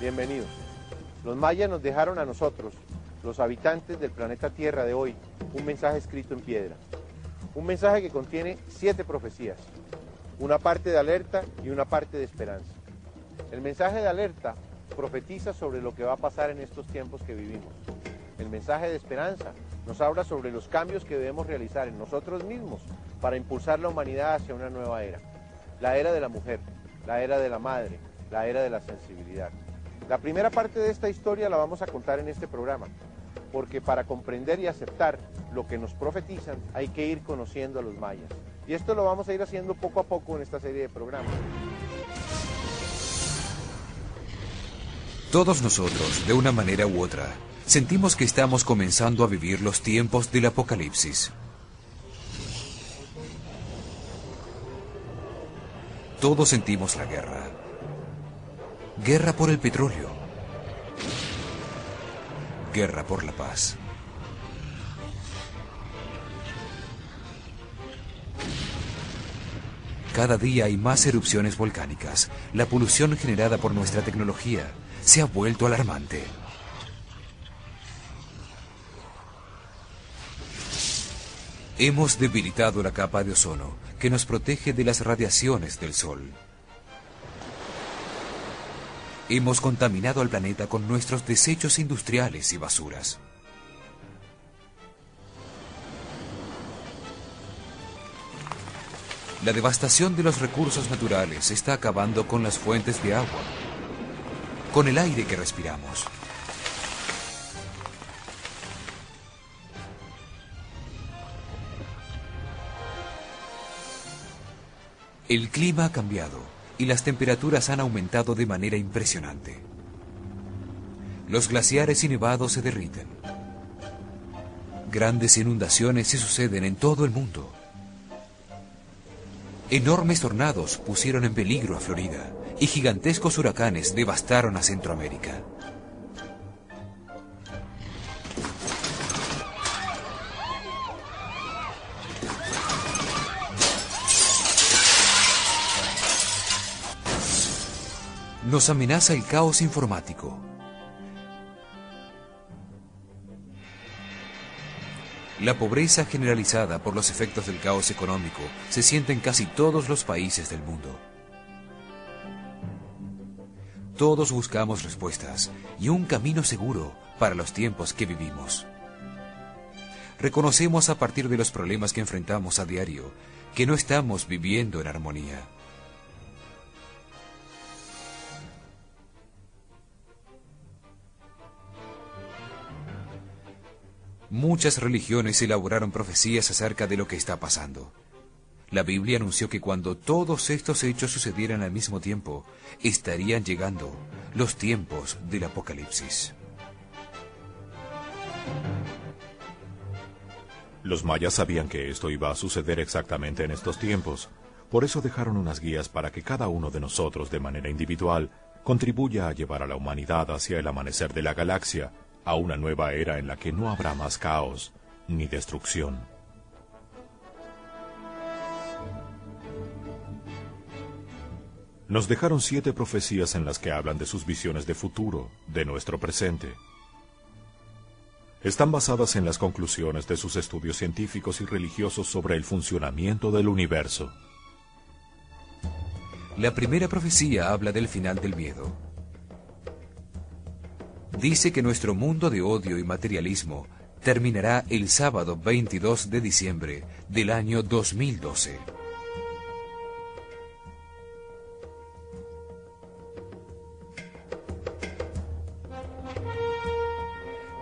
Bienvenidos. Los mayas nos dejaron a nosotros, los habitantes del planeta Tierra de hoy, un mensaje escrito en piedra. Un mensaje que contiene 7 profecías, una parte de alerta y una parte de esperanza. El mensaje de alerta profetiza sobre lo que va a pasar en estos tiempos que vivimos. El mensaje de esperanza nos habla sobre los cambios que debemos realizar en nosotros mismos para impulsar la humanidad hacia una nueva era. La era de la mujer, la era de la madre, la era de la sensibilidad. La primera parte de esta historia la vamos a contar en este programa, porque para comprender y aceptar lo que nos profetizan hay que ir conociendo a los mayas. Y esto lo vamos a ir haciendo poco a poco en esta serie de programas. Todos nosotros, de una manera u otra, sentimos que estamos comenzando a vivir los tiempos del apocalipsis. Todos sentimos la guerra. Guerra por el petróleo. Guerra por la paz. Cada día hay más erupciones volcánicas. La polución generada por nuestra tecnología se ha vuelto alarmante. Hemos debilitado la capa de ozono que nos protege de las radiaciones del sol. Hemos contaminado al planeta con nuestros desechos industriales y basuras. La devastación de los recursos naturales está acabando con las fuentes de agua, con el aire que respiramos. El clima ha cambiado y las temperaturas han aumentado de manera impresionante. Los glaciares y nevados se derriten. Grandes inundaciones se suceden en todo el mundo. Enormes tornados pusieron en peligro a Florida y gigantescos huracanes devastaron a Centroamérica. Nos amenaza el caos informático. La pobreza generalizada por los efectos del caos económico se siente en casi todos los países del mundo. Todos buscamos respuestas y un camino seguro para los tiempos que vivimos. Reconocemos a partir de los problemas que enfrentamos a diario que no estamos viviendo en armonía. Muchas religiones elaboraron profecías acerca de lo que está pasando. La Biblia anunció que cuando todos estos hechos sucedieran al mismo tiempo, estarían llegando los tiempos del Apocalipsis. Los mayas sabían que esto iba a suceder exactamente en estos tiempos. Por eso dejaron unas guías para que cada uno de nosotros, de manera individual, contribuya a llevar a la humanidad hacia el amanecer de la galaxia, a una nueva era en la que no habrá más caos ni destrucción. Nos dejaron 7 profecías en las que hablan de sus visiones de futuro, de nuestro presente. Están basadas en las conclusiones de sus estudios científicos y religiosos sobre el funcionamiento del universo. La primera profecía habla del final del miedo. Dice que nuestro mundo de odio y materialismo terminará el sábado 22 de diciembre del año 2012.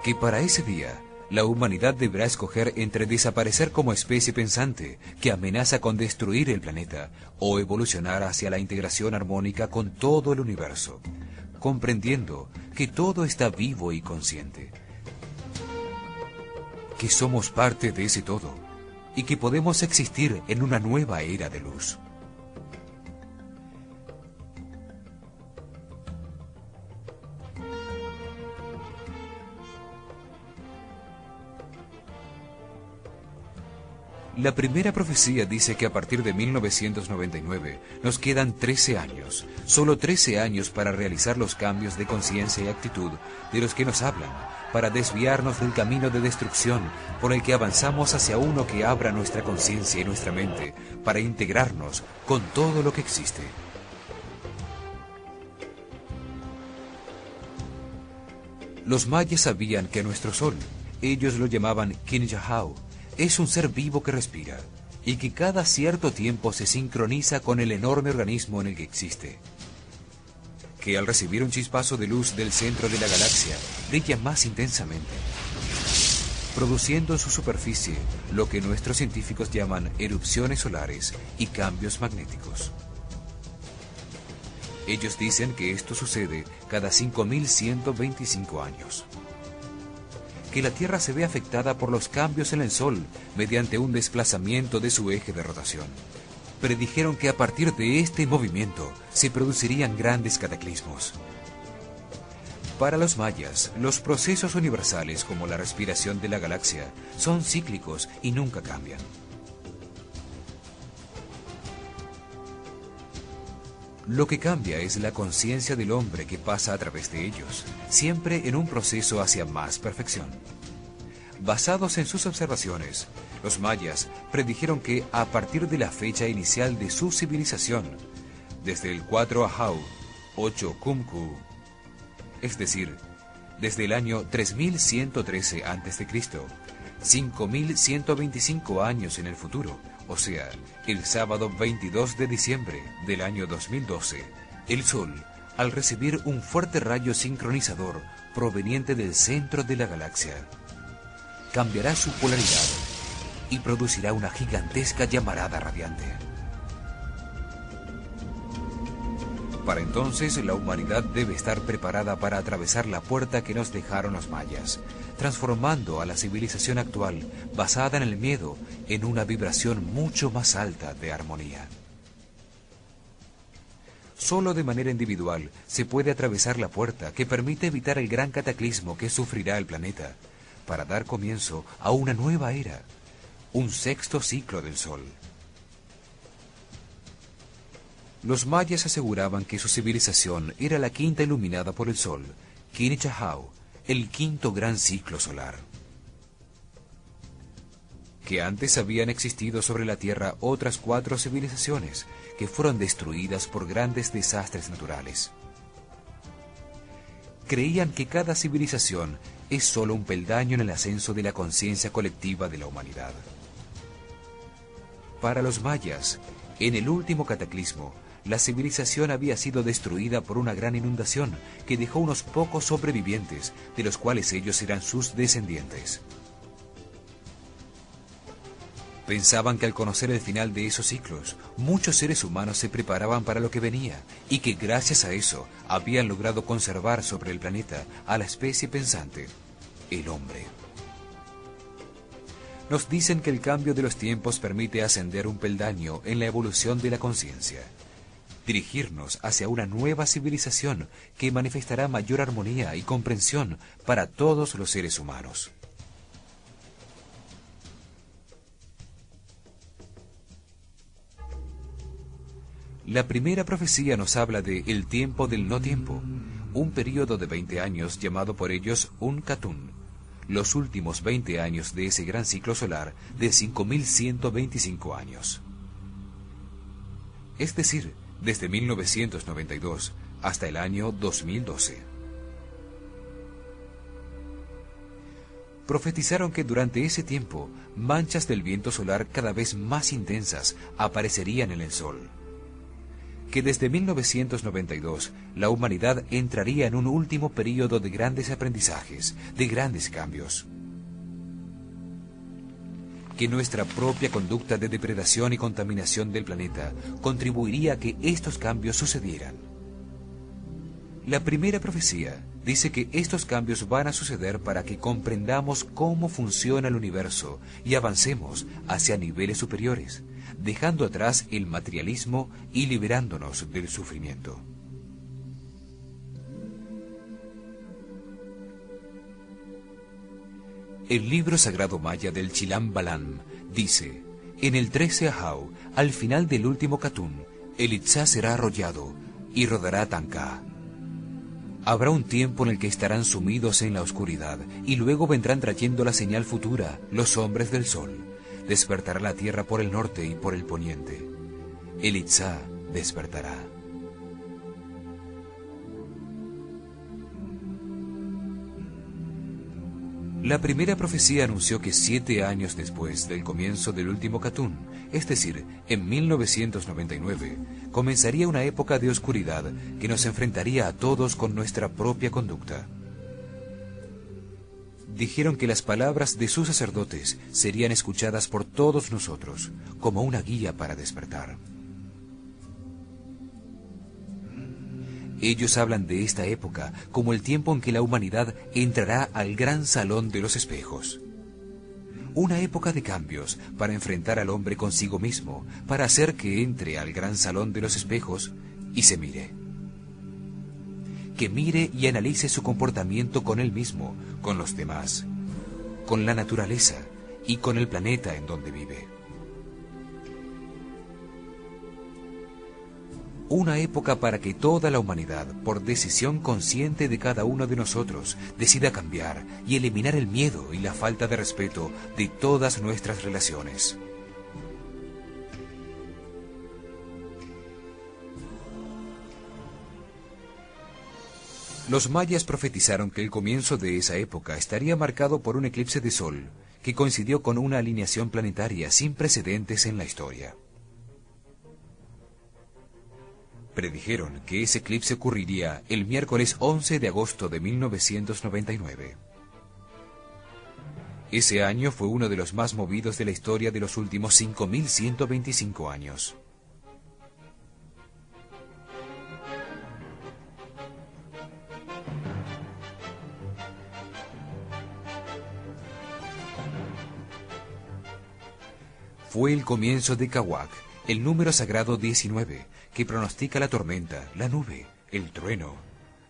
Que para ese día, la humanidad deberá escoger entre desaparecer como especie pensante que amenaza con destruir el planeta o evolucionar hacia la integración armónica con todo el universo, comprendiendo que todo está vivo y consciente, que somos parte de ese todo y que podemos existir en una nueva era de luz. La primera profecía dice que a partir de 1999 nos quedan 13 años, solo 13 años para realizar los cambios de conciencia y actitud de los que nos hablan, para desviarnos del camino de destrucción por el que avanzamos hacia uno que abra nuestra conciencia y nuestra mente, para integrarnos con todo lo que existe. Los mayas sabían que nuestro sol, ellos lo llamaban Quinchajau, es un ser vivo que respira y que cada cierto tiempo se sincroniza con el enorme organismo en el que existe, que al recibir un chispazo de luz del centro de la galaxia brilla más intensamente, produciendo en su superficie lo que nuestros científicos llaman erupciones solares y cambios magnéticos. Ellos dicen que esto sucede cada 5.125 años. Que la Tierra se ve afectada por los cambios en el Sol mediante un desplazamiento de su eje de rotación. Predijeron que a partir de este movimiento se producirían grandes cataclismos. Para los mayas, los procesos universales como la respiración de la galaxia son cíclicos y nunca cambian. Lo que cambia es la conciencia del hombre que pasa a través de ellos, siempre en un proceso hacia más perfección. Basados en sus observaciones, los mayas predijeron que a partir de la fecha inicial de su civilización, desde el 4 Ahau, 8 Kumku, es decir, desde el año 3113 a.C., 5.125 años en el futuro, o sea, el sábado 22 de diciembre del año 2012, el Sol, al recibir un fuerte rayo sincronizador proveniente del centro de la galaxia, cambiará su polaridad y producirá una gigantesca llamarada radiante. Para entonces, la humanidad debe estar preparada para atravesar la puerta que nos dejaron los mayas, transformando a la civilización actual, basada en el miedo, en una vibración mucho más alta de armonía. Solo de manera individual se puede atravesar la puerta que permite evitar el gran cataclismo que sufrirá el planeta, para dar comienzo a una nueva era, un sexto ciclo del Sol. Los mayas aseguraban que su civilización era la quinta iluminada por el Sol, Quinchajau, el quinto gran ciclo solar. Que antes habían existido sobre la Tierra otras 4 civilizaciones que fueron destruidas por grandes desastres naturales. Creían que cada civilización es solo un peldaño en el ascenso de la conciencia colectiva de la humanidad. Para los mayas, en el último cataclismo, la civilización había sido destruida por una gran inundación que dejó unos pocos sobrevivientes, de los cuales ellos eran sus descendientes. Pensaban que al conocer el final de esos ciclos, muchos seres humanos se preparaban para lo que venía y que gracias a eso habían logrado conservar sobre el planeta a la especie pensante, el hombre. Nos dicen que el cambio de los tiempos permite ascender un peldaño en la evolución de la conciencia, dirigirnos hacia una nueva civilización que manifestará mayor armonía y comprensión para todos los seres humanos. La primera profecía nos habla de el tiempo del no tiempo, un período de 20 años llamado por ellos un Katun, los últimos 20 años de ese gran ciclo solar de 5.125 años. Es decir, desde 1992 hasta el año 2012. Profetizaron que durante ese tiempo, manchas del viento solar cada vez más intensas aparecerían en el Sol. Que desde 1992 la humanidad entraría en un último período de grandes aprendizajes, de grandes cambios. Que nuestra propia conducta de depredación y contaminación del planeta contribuiría a que estos cambios sucedieran. La primera profecía dice que estos cambios van a suceder para que comprendamos cómo funciona el universo y avancemos hacia niveles superiores, dejando atrás el materialismo y liberándonos del sufrimiento. El libro sagrado maya del Chilam Balam dice En el 13 Ahau, al final del último Katun, el Itzá será arrollado y rodará Tanka. Habrá un tiempo en el que estarán sumidos en la oscuridad y luego vendrán trayendo la señal futura, los hombres del sol. Despertará la tierra por el norte y por el poniente. El Itzá despertará. La primera profecía anunció que 7 años después del comienzo del último Katun, es decir, en 1999, comenzaría una época de oscuridad que nos enfrentaría a todos con nuestra propia conducta. Dijeron que las palabras de sus sacerdotes serían escuchadas por todos nosotros, como una guía para despertar. Ellos hablan de esta época como el tiempo en que la humanidad entrará al gran salón de los espejos. Una época de cambios para enfrentar al hombre consigo mismo, para hacer que entre al gran salón de los espejos y se mire. Que mire y analice su comportamiento con él mismo, con los demás, con la naturaleza y con el planeta en donde vive. Una época para que toda la humanidad, por decisión consciente de cada uno de nosotros, decida cambiar y eliminar el miedo y la falta de respeto de todas nuestras relaciones. Los mayas profetizaron que el comienzo de esa época estaría marcado por un eclipse de sol, que coincidió con una alineación planetaria sin precedentes en la historia. Predijeron que ese eclipse ocurriría el miércoles 11 de agosto de 1999. Ese año fue uno de los más movidos de la historia de los últimos 5.125 años. Fue el comienzo de Kawak, el número sagrado 19, que pronostica la tormenta, la nube, el trueno,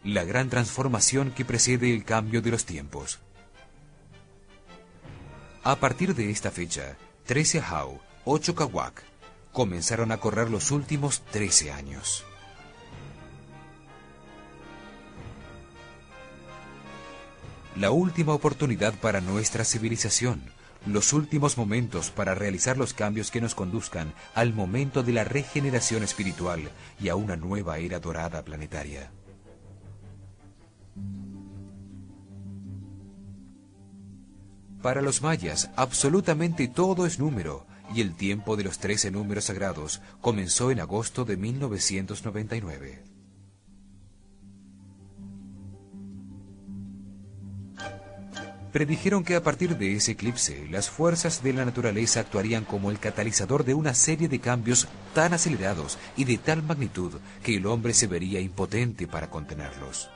la gran transformación que precede el cambio de los tiempos. A partir de esta fecha, 13 Ahau, 8 Kawak, comenzaron a correr los últimos 13 años. La última oportunidad para nuestra civilización, los últimos momentos para realizar los cambios que nos conduzcan al momento de la regeneración espiritual y a una nueva era dorada planetaria. Para los mayas, absolutamente todo es número, y el tiempo de los 13 números sagrados comenzó en agosto de 1999. Predijeron que a partir de ese eclipse, las fuerzas de la naturaleza actuarían como el catalizador de una serie de cambios tan acelerados y de tal magnitud que el hombre se vería impotente para contenerlos.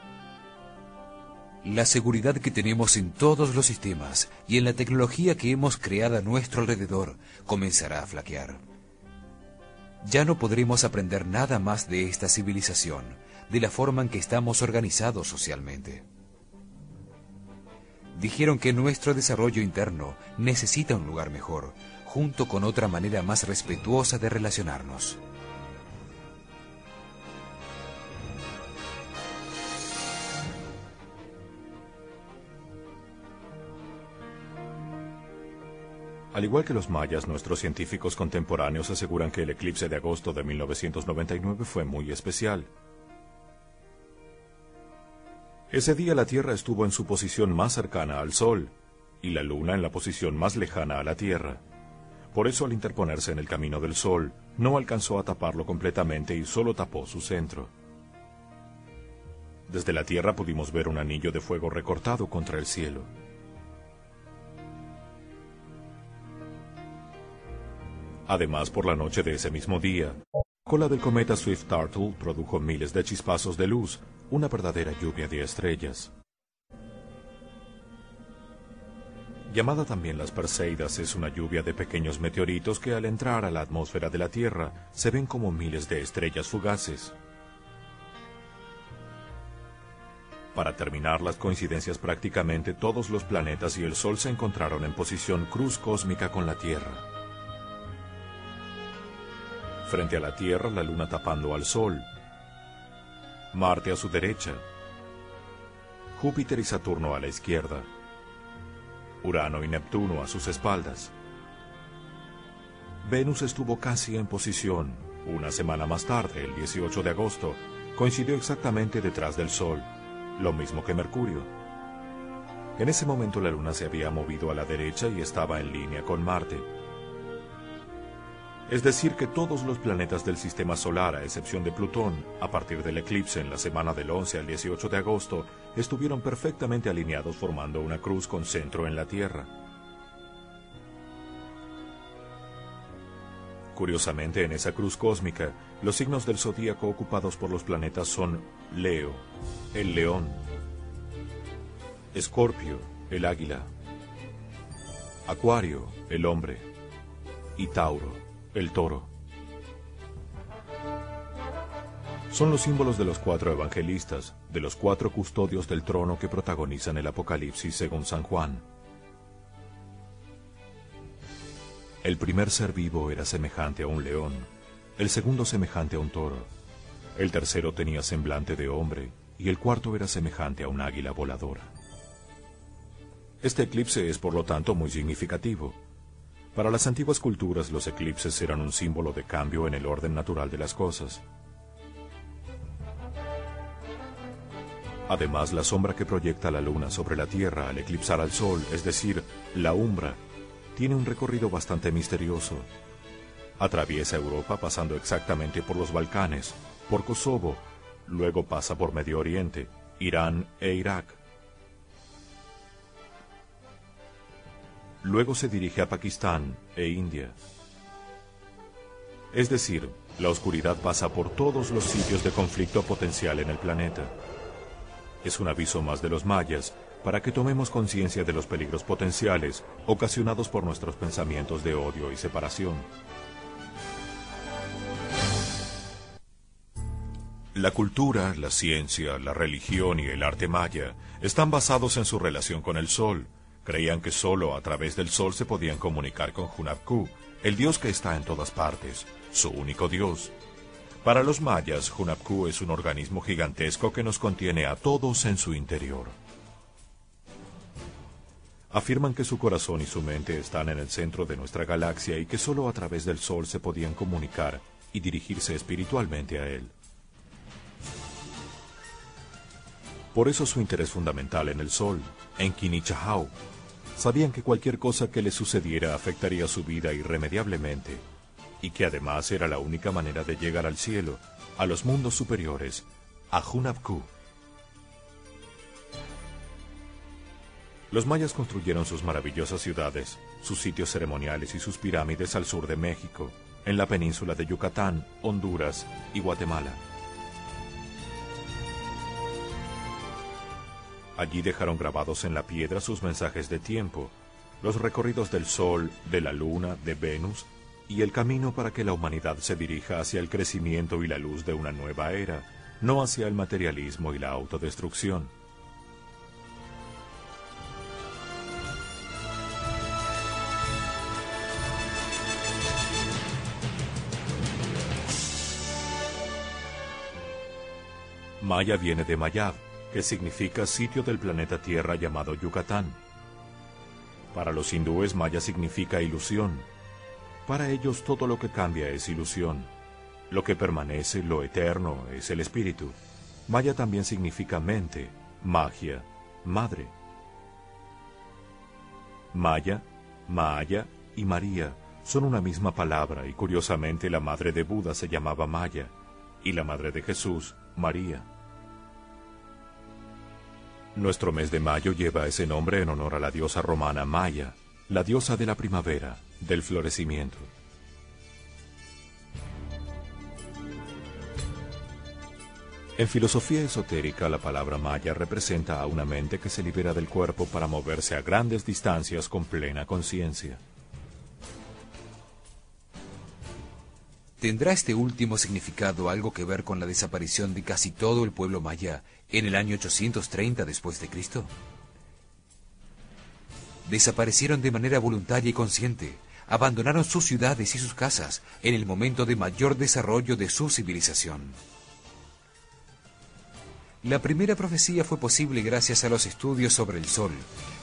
La seguridad que tenemos en todos los sistemas y en la tecnología que hemos creado a nuestro alrededor comenzará a flaquear. Ya no podremos aprender nada más de esta civilización, de la forma en que estamos organizados socialmente. Dijeron que nuestro desarrollo interno necesita un lugar mejor, junto con otra manera más respetuosa de relacionarnos. Al igual que los mayas, nuestros científicos contemporáneos aseguran que el eclipse de agosto de 1999 fue muy especial. Ese día la Tierra estuvo en su posición más cercana al Sol, y la Luna en la posición más lejana a la Tierra. Por eso, al interponerse en el camino del Sol, no alcanzó a taparlo completamente y solo tapó su centro. Desde la Tierra pudimos ver un anillo de fuego recortado contra el cielo. Además, por la noche de ese mismo día, la cola del cometa Swift-Turtle produjo miles de chispazos de luz, una verdadera lluvia de estrellas. Llamada también las Perseidas, es una lluvia de pequeños meteoritos que al entrar a la atmósfera de la Tierra se ven como miles de estrellas fugaces. Para terminar las coincidencias, prácticamente todos los planetas y el Sol se encontraron en posición cruz cósmica con la Tierra. Frente a la Tierra, la Luna tapando al Sol. Marte a su derecha. Júpiter y Saturno a la izquierda. Urano y Neptuno a sus espaldas. Venus estuvo casi en posición. Una semana más tarde, el 18 de agosto, coincidió exactamente detrás del Sol, lo mismo que Mercurio. En ese momento la Luna se había movido a la derecha y estaba en línea con Marte. Es decir, que todos los planetas del Sistema Solar, a excepción de Plutón, a partir del eclipse en la semana del 11 al 18 de agosto, estuvieron perfectamente alineados formando una cruz con centro en la Tierra. Curiosamente, en esa cruz cósmica, los signos del zodíaco ocupados por los planetas son Leo, el león, Escorpio, el águila, Acuario, el hombre, y Tauro, el toro. Son los símbolos de los 4 evangelistas, de los 4 custodios del trono que protagonizan el Apocalipsis según San Juan. El primer ser vivo era semejante a un león, el segundo semejante a un toro, el tercero tenía semblante de hombre, y el cuarto era semejante a un águila voladora. Este eclipse es, por lo tanto, muy significativo. Para las antiguas culturas, los eclipses eran un símbolo de cambio en el orden natural de las cosas. Además, la sombra que proyecta la luna sobre la Tierra al eclipsar al Sol, es decir, la umbra, tiene un recorrido bastante misterioso. Atraviesa Europa pasando exactamente por los Balcanes, por Kosovo, luego pasa por Medio Oriente, Irán e Irak. Luego se dirige a Pakistán e India. Es decir, la oscuridad pasa por todos los sitios de conflicto potencial en el planeta. Es un aviso más de los mayas para que tomemos conciencia de los peligros potenciales ocasionados por nuestros pensamientos de odio y separación. La cultura, la ciencia, la religión y el arte maya están basados en su relación con el sol. Creían que solo a través del sol se podían comunicar con Hunabku, el dios que está en todas partes, su único dios. Para los mayas, Hunabku es un organismo gigantesco que nos contiene a todos en su interior. Afirman que su corazón y su mente están en el centro de nuestra galaxia y que solo a través del sol se podían comunicar y dirigirse espiritualmente a él. Por eso su interés fundamental en el sol, en Kinichahau. Sabían que cualquier cosa que le sucediera afectaría su vida irremediablemente, y que además era la única manera de llegar al cielo, a los mundos superiores, a Hunabku. Los mayas construyeron sus maravillosas ciudades, sus sitios ceremoniales y sus pirámides al sur de México, en la península de Yucatán, Honduras y Guatemala. Allí dejaron grabados en la piedra sus mensajes de tiempo, los recorridos del Sol, de la Luna, de Venus, y el camino para que la humanidad se dirija hacia el crecimiento y la luz de una nueva era, no hacia el materialismo y la autodestrucción. Maya viene de Mayab, que significa sitio del planeta Tierra llamado Yucatán. Para los hindúes, Maya significa ilusión. Para ellos todo lo que cambia es ilusión. Lo que permanece, lo eterno, es el espíritu. Maya también significa mente, magia, madre. Maya, Maaya y María son una misma palabra y curiosamente la madre de Buda se llamaba Maya y la madre de Jesús, María. Nuestro mes de mayo lleva ese nombre en honor a la diosa romana Maya, la diosa de la primavera, del florecimiento. En filosofía esotérica, la palabra Maya representa a una mente que se libera del cuerpo para moverse a grandes distancias con plena conciencia. ¿Tendrá este último significado algo que ver con la desaparición de casi todo el pueblo maya en el año 830 después de Cristo? Desaparecieron de manera voluntaria y consciente, abandonaron sus ciudades y sus casas en el momento de mayor desarrollo de su civilización. La primera profecía fue posible gracias a los estudios sobre el Sol,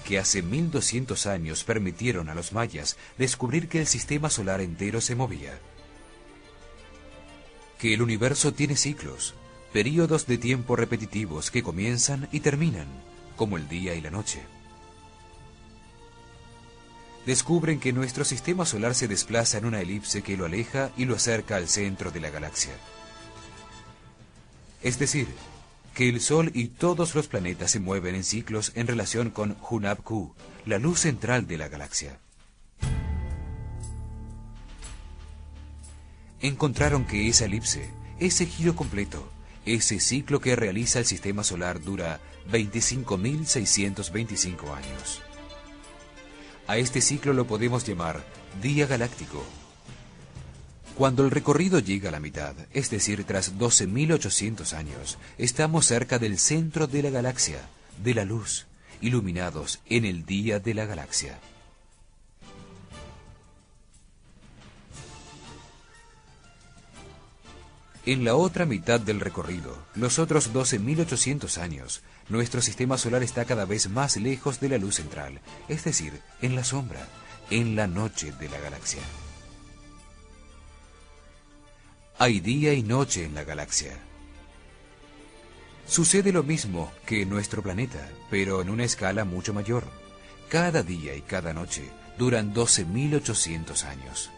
que hace 1200 años permitieron a los mayas descubrir que el sistema solar entero se movía. Que el universo tiene ciclos, períodos de tiempo repetitivos que comienzan y terminan, como el día y la noche. Descubren que nuestro sistema solar se desplaza en una elipse que lo aleja y lo acerca al centro de la galaxia. Es decir, que el Sol y todos los planetas se mueven en ciclos en relación con Hunab-Ku, la luz central de la galaxia. Encontraron que esa elipse, ese giro completo, ese ciclo que realiza el sistema solar dura 25.625 años. A este ciclo lo podemos llamar día galáctico. Cuando el recorrido llega a la mitad, es decir, tras 12.800 años, estamos cerca del centro de la galaxia, de la luz, iluminados en el día de la galaxia. En la otra mitad del recorrido, los otros 12.800 años, nuestro sistema solar está cada vez más lejos de la luz central, es decir, en la sombra, en la noche de la galaxia. Hay día y noche en la galaxia. Sucede lo mismo que en nuestro planeta, pero en una escala mucho mayor. Cada día y cada noche duran 12.800 años.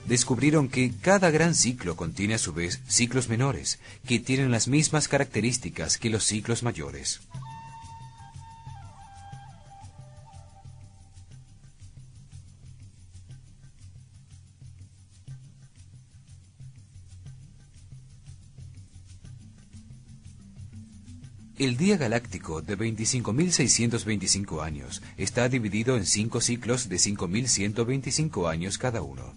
Descubrieron que cada gran ciclo contiene a su vez ciclos menores, que tienen las mismas características que los ciclos mayores. El día galáctico de 25.625 años está dividido en 5 ciclos de 5.125 años cada uno.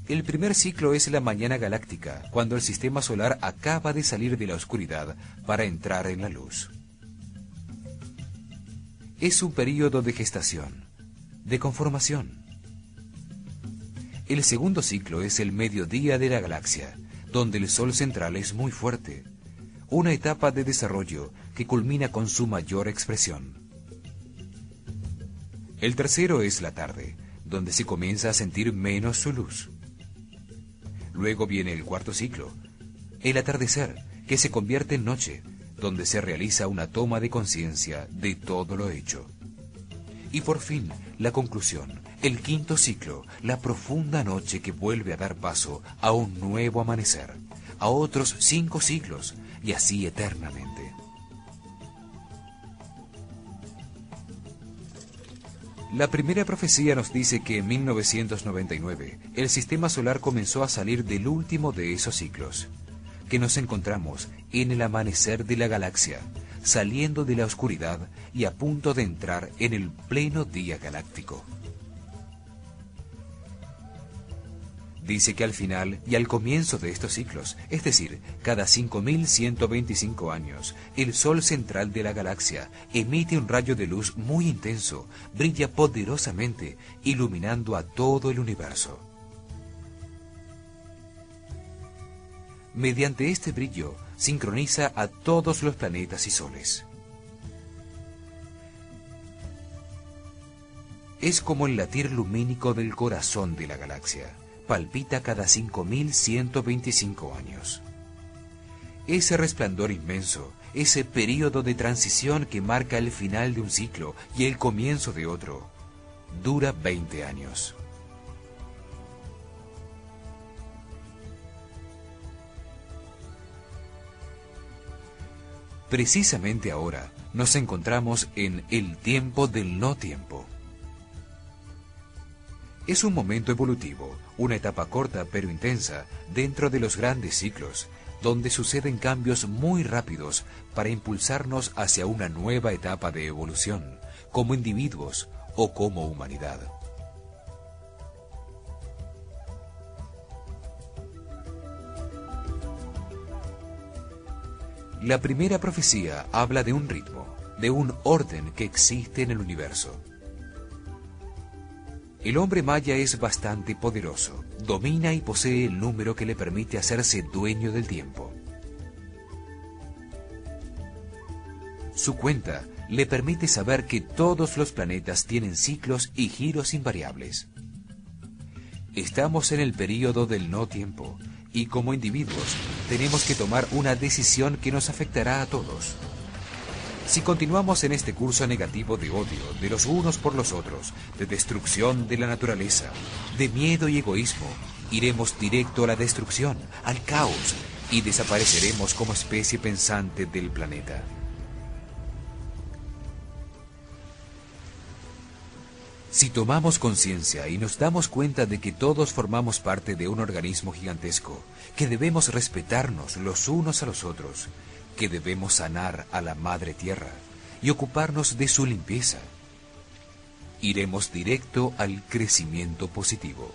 El primer ciclo es la mañana galáctica, cuando el sistema solar acaba de salir de la oscuridad para entrar en la luz. Es un período de gestación, de conformación. El segundo ciclo es el mediodía de la galaxia, donde el Sol central es muy fuerte, una etapa de desarrollo que culmina con su mayor expresión. El tercero es la tarde, donde se comienza a sentir menos su luz. Luego viene el cuarto ciclo, el atardecer, que se convierte en noche, donde se realiza una toma de conciencia de todo lo hecho. Y por fin, la conclusión, el quinto ciclo, la profunda noche que vuelve a dar paso a un nuevo amanecer, a otros 5 siglos, y así eternamente. La primera profecía nos dice que en 1999 el sistema solar comenzó a salir del último de esos ciclos, que nos encontramos en el amanecer de la galaxia, saliendo de la oscuridad y a punto de entrar en el pleno día galáctico. Dice que al final y al comienzo de estos ciclos, es decir, cada 5.125 años, el Sol central de la galaxia emite un rayo de luz muy intenso, brilla poderosamente, iluminando a todo el universo. Mediante este brillo, sincroniza a todos los planetas y soles. Es como el latir lumínico del corazón de la galaxia. Palpita cada 5.125 años. Ese resplandor inmenso, ese período de transición que marca el final de un ciclo y el comienzo de otro, dura 20 años. Precisamente ahora nos encontramos en el tiempo del no tiempo. Es un momento evolutivo, una etapa corta pero intensa dentro de los grandes ciclos, donde suceden cambios muy rápidos para impulsarnos hacia una nueva etapa de evolución, como individuos o como humanidad. La primera profecía habla de un ritmo, de un orden que existe en el universo. El hombre maya es bastante poderoso, domina y posee el número que le permite hacerse dueño del tiempo. Su cuenta le permite saber que todos los planetas tienen ciclos y giros invariables. Estamos en el período del no tiempo, y como individuos tenemos que tomar una decisión que nos afectará a todos. Si continuamos en este curso negativo de odio de los unos por los otros, de destrucción de la naturaleza, de miedo y egoísmo, iremos directo a la destrucción, al caos, y desapareceremos como especie pensante del planeta. Si tomamos conciencia y nos damos cuenta de que todos formamos parte de un organismo gigantesco, que debemos respetarnos los unos a los otros, que debemos sanar a la Madre Tierra y ocuparnos de su limpieza, iremos directo al crecimiento positivo.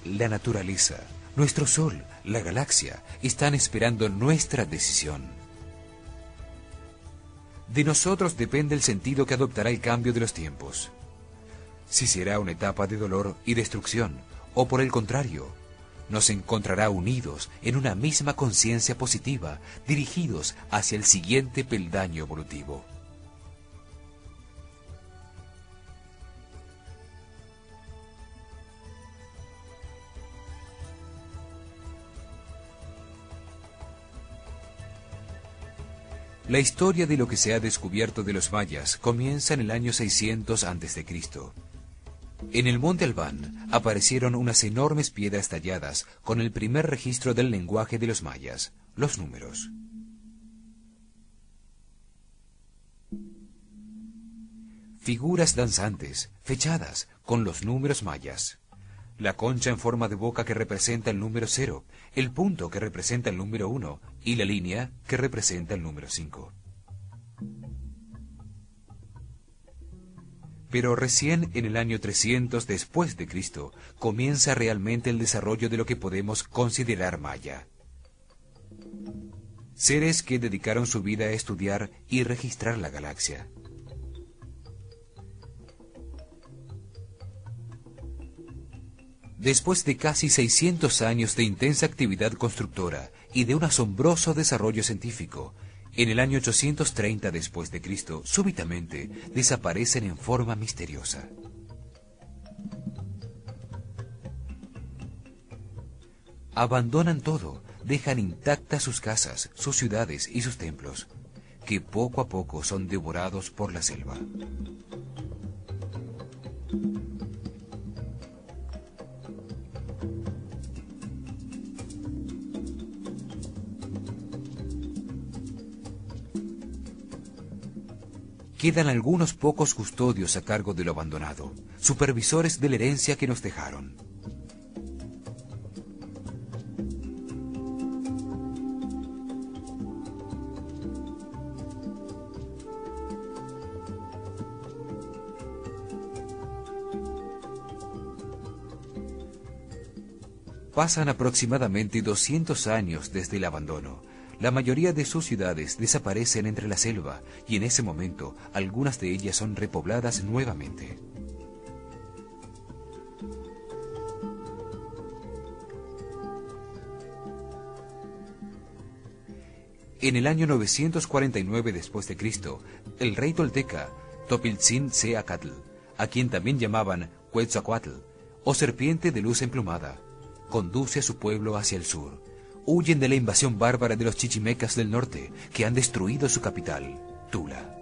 La naturaleza, nuestro Sol, la galaxia, están esperando nuestra decisión. De nosotros depende el sentido que adoptará el cambio de los tiempos. Si será una etapa de dolor y destrucción, o por el contrario, nos encontrará unidos en una misma conciencia positiva, dirigidos hacia el siguiente peldaño evolutivo. La historia de lo que se ha descubierto de los mayas comienza en el año 600 a.C. En el monte Albán aparecieron unas enormes piedras talladas con el primer registro del lenguaje de los mayas, los números. Figuras danzantes, fechadas con los números mayas. La concha en forma de boca que representa el número 0, el punto que representa el número 1 y la línea que representa el número 5. Pero recién en el año 300 después de Cristo comienza realmente el desarrollo de lo que podemos considerar maya. Seres que dedicaron su vida a estudiar y registrar la galaxia. Después de casi 600 años de intensa actividad constructora y de un asombroso desarrollo científico, en el año 830 después de Cristo, súbitamente desaparecen en forma misteriosa. Abandonan todo, dejan intactas sus casas, sus ciudades y sus templos, que poco a poco son devorados por la selva. Quedan algunos pocos custodios a cargo de lo abandonado, supervisores de la herencia que nos dejaron. Pasan aproximadamente 200 años desde el abandono. La mayoría de sus ciudades desaparecen entre la selva y en ese momento algunas de ellas son repobladas nuevamente. En el año 949 después de Cristo, el rey tolteca Topiltzin-Tzeacatl, a quien también llamaban Quetzalcoatl o serpiente de luz emplumada, conduce a su pueblo hacia el sur. Huyen de la invasión bárbara de los chichimecas del norte, que han destruido su capital, Tula.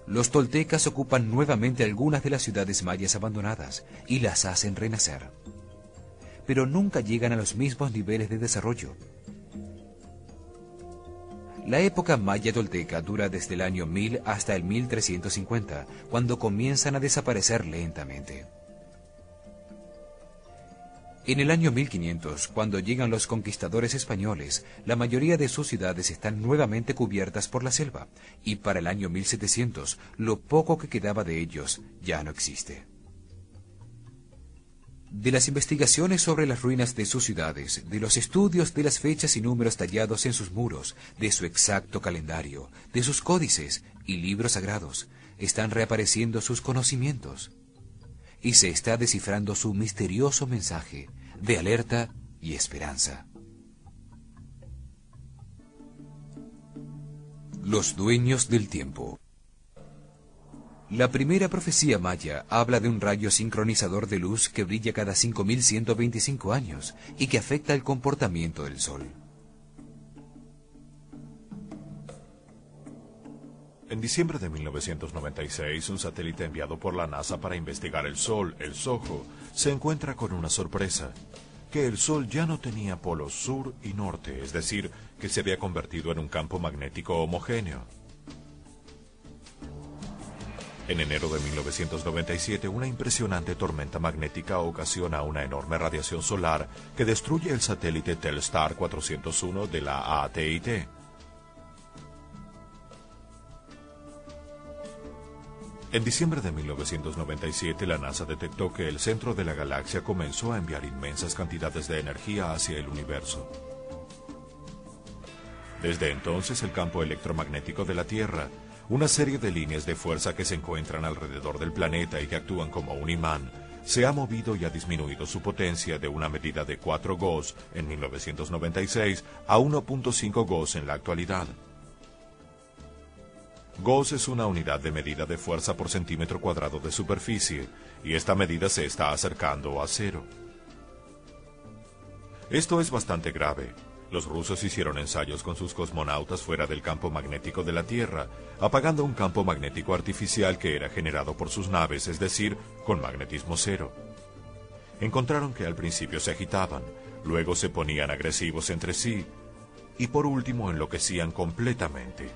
Los toltecas ocupan nuevamente algunas de las ciudades mayas abandonadas y las hacen renacer. Pero nunca llegan a los mismos niveles de desarrollo. La época maya tolteca dura desde el año 1000 hasta el 1350, cuando comienzan a desaparecer lentamente. En el año 1500, cuando llegan los conquistadores españoles, la mayoría de sus ciudades están nuevamente cubiertas por la selva, y para el año 1700, lo poco que quedaba de ellos ya no existe. De las investigaciones sobre las ruinas de sus ciudades, de los estudios de las fechas y números tallados en sus muros, de su exacto calendario, de sus códices y libros sagrados, están reapareciendo sus conocimientos. Y se está descifrando su misterioso mensaje de alerta y esperanza. Los dueños del tiempo. La primera profecía maya habla de un rayo sincronizador de luz que brilla cada 5.125 años y que afecta el comportamiento del Sol. En diciembre de 1996, un satélite enviado por la NASA para investigar el Sol, el SOHO, se encuentra con una sorpresa: que el Sol ya no tenía polos sur y norte, es decir, que se había convertido en un campo magnético homogéneo. En enero de 1997, una impresionante tormenta magnética ocasiona una enorme radiación solar que destruye el satélite Telstar 401 de la AT&T. En diciembre de 1997, la NASA detectó que el centro de la galaxia comenzó a enviar inmensas cantidades de energía hacia el universo. Desde entonces, el campo electromagnético de la Tierra, una serie de líneas de fuerza que se encuentran alrededor del planeta y que actúan como un imán, se ha movido y ha disminuido su potencia de una medida de 4 Gauss en 1996 a 1.5 Gauss en la actualidad. Gauss es una unidad de medida de fuerza por centímetro cuadrado de superficie, y esta medida se está acercando a cero. Esto es bastante grave. Los rusos hicieron ensayos con sus cosmonautas fuera del campo magnético de la Tierra, apagando un campo magnético artificial que era generado por sus naves, es decir, con magnetismo cero. Encontraron que al principio se agitaban, luego se ponían agresivos entre sí, y por último enloquecían completamente.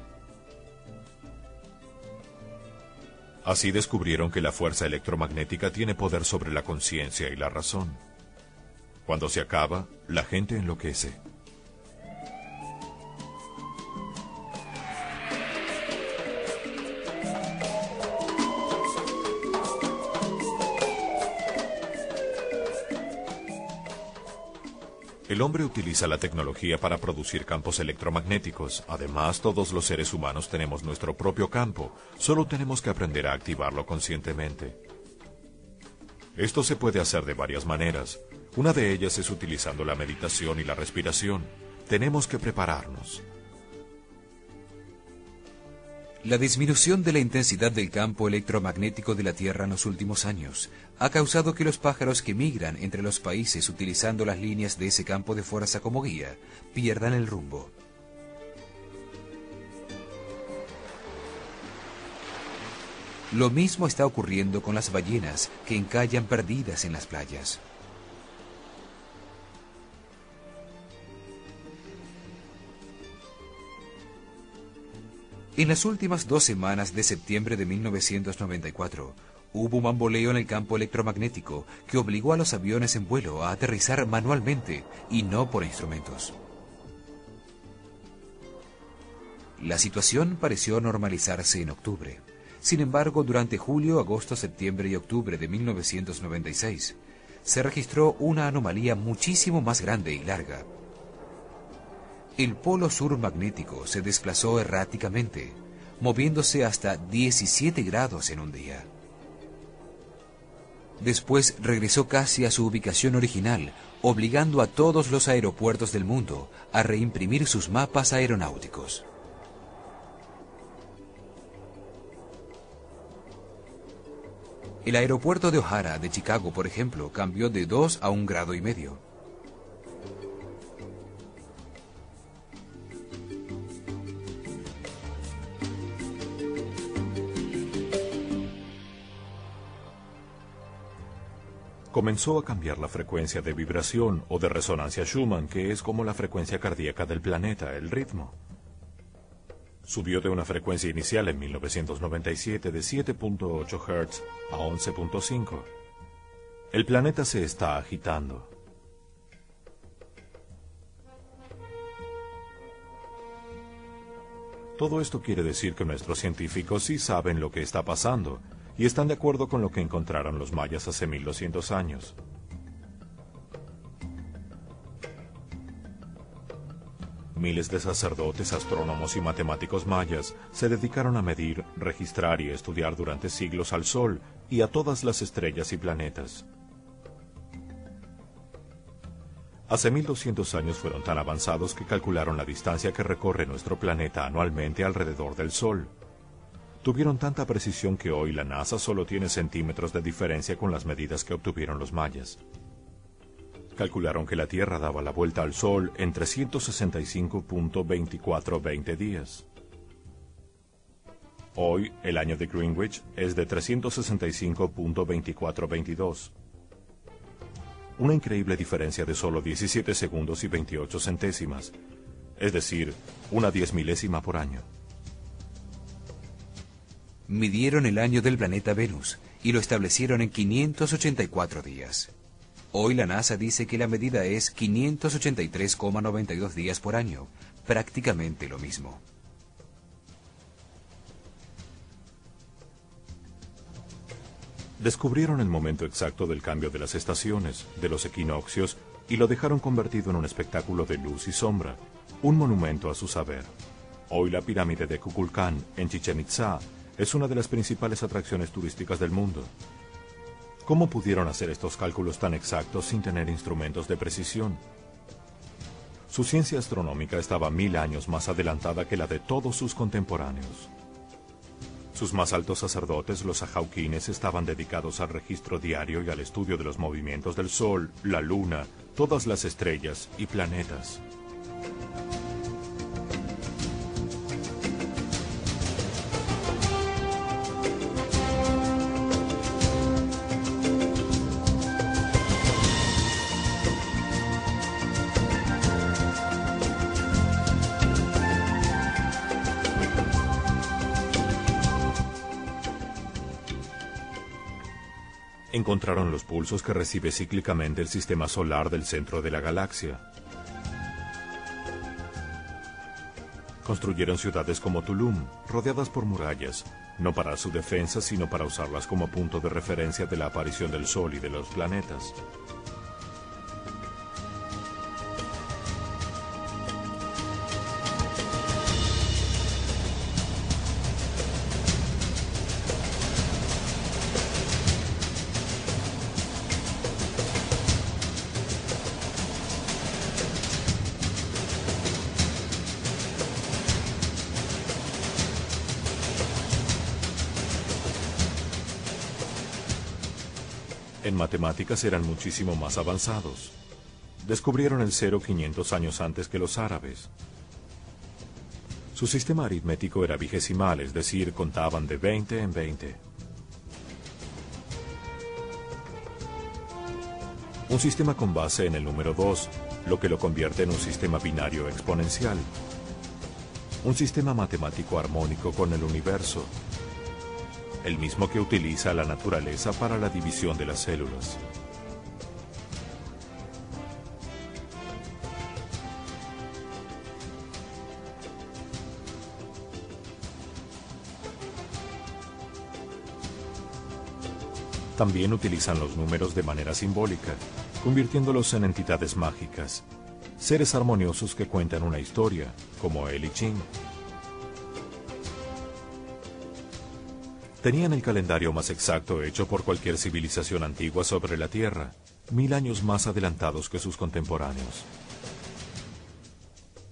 Así descubrieron que la fuerza electromagnética tiene poder sobre la conciencia y la razón. Cuando se acaba, la gente enloquece. El hombre utiliza la tecnología para producir campos electromagnéticos. Además, todos los seres humanos tenemos nuestro propio campo. Solo tenemos que aprender a activarlo conscientemente. Esto se puede hacer de varias maneras. Una de ellas es utilizando la meditación y la respiración. Tenemos que prepararnos. La disminución de la intensidad del campo electromagnético de la Tierra en los últimos años ha causado que los pájaros que migran entre los países utilizando las líneas de ese campo de fuerza como guía pierdan el rumbo. Lo mismo está ocurriendo con las ballenas que encallan perdidas en las playas. En las últimas 2 semanas de septiembre de 1994, hubo un bamboleo en el campo electromagnético que obligó a los aviones en vuelo a aterrizar manualmente y no por instrumentos. La situación pareció normalizarse en octubre. Sin embargo, durante julio, agosto, septiembre y octubre de 1996, se registró una anomalía muchísimo más grande y larga. El polo sur magnético se desplazó erráticamente, moviéndose hasta 17 grados en un día. Después regresó casi a su ubicación original, obligando a todos los aeropuertos del mundo a reimprimir sus mapas aeronáuticos. El aeropuerto de O'Hara de Chicago, por ejemplo, cambió de 2 a 1,5 grados. Comenzó a cambiar la frecuencia de vibración o de resonancia Schumann, que es como la frecuencia cardíaca del planeta, el ritmo. Subió de una frecuencia inicial en 1997 de 7.8 Hz a 11.5. El planeta se está agitando. Todo esto quiere decir que nuestros científicos sí saben lo que está pasando y están de acuerdo con lo que encontraron los mayas hace 1200 años. Miles de sacerdotes, astrónomos y matemáticos mayas se dedicaron a medir, registrar y estudiar durante siglos al Sol y a todas las estrellas y planetas. Hace 1200 años fueron tan avanzados que calcularon la distancia que recorre nuestro planeta anualmente alrededor del Sol. Tuvieron tanta precisión que hoy la NASA solo tiene centímetros de diferencia con las medidas que obtuvieron los mayas. Calcularon que la Tierra daba la vuelta al Sol en 365.2420 días. Hoy, el año de Greenwich es de 365.2422. Una increíble diferencia de solo 17 segundos y 28 centésimas, es decir, una 10.000ª por año. Midieron el año del planeta Venus y lo establecieron en 584 días. Hoy la NASA dice que la medida es 583,92 días por año, prácticamente lo mismo. Descubrieron el momento exacto del cambio de las estaciones, de los equinoccios, y lo dejaron convertido en un espectáculo de luz y sombra, un monumento a su saber. Hoy la pirámide de Kukulcán, en Chichén Itzá, es una de las principales atracciones turísticas del mundo. ¿Cómo pudieron hacer estos cálculos tan exactos sin tener instrumentos de precisión? Su ciencia astronómica estaba 1000 años más adelantada que la de todos sus contemporáneos. Sus más altos sacerdotes, los ajauquines, estaban dedicados al registro diario y al estudio de los movimientos del Sol, la Luna, todas las estrellas y planetas. Encontraron los pulsos que recibe cíclicamente el sistema solar del centro de la galaxia. Construyeron ciudades como Tulum, rodeadas por murallas, no para su defensa, sino para usarlas como punto de referencia de la aparición del Sol y de los planetas. En matemáticas eran muchísimo más avanzados. Descubrieron el cero 500 años antes que los árabes. Su sistema aritmético era vigesimal, es decir, contaban de 20 en 20. Un sistema con base en el número 2, lo que lo convierte en un sistema binario exponencial. Un sistema matemático armónico con el universo, el mismo que utiliza la naturaleza para la división de las células. También utilizan los números de manera simbólica, convirtiéndolos en entidades mágicas, seres armoniosos que cuentan una historia, como el I Ching. Tenían el calendario más exacto hecho por cualquier civilización antigua sobre la Tierra, 1000 años más adelantados que sus contemporáneos.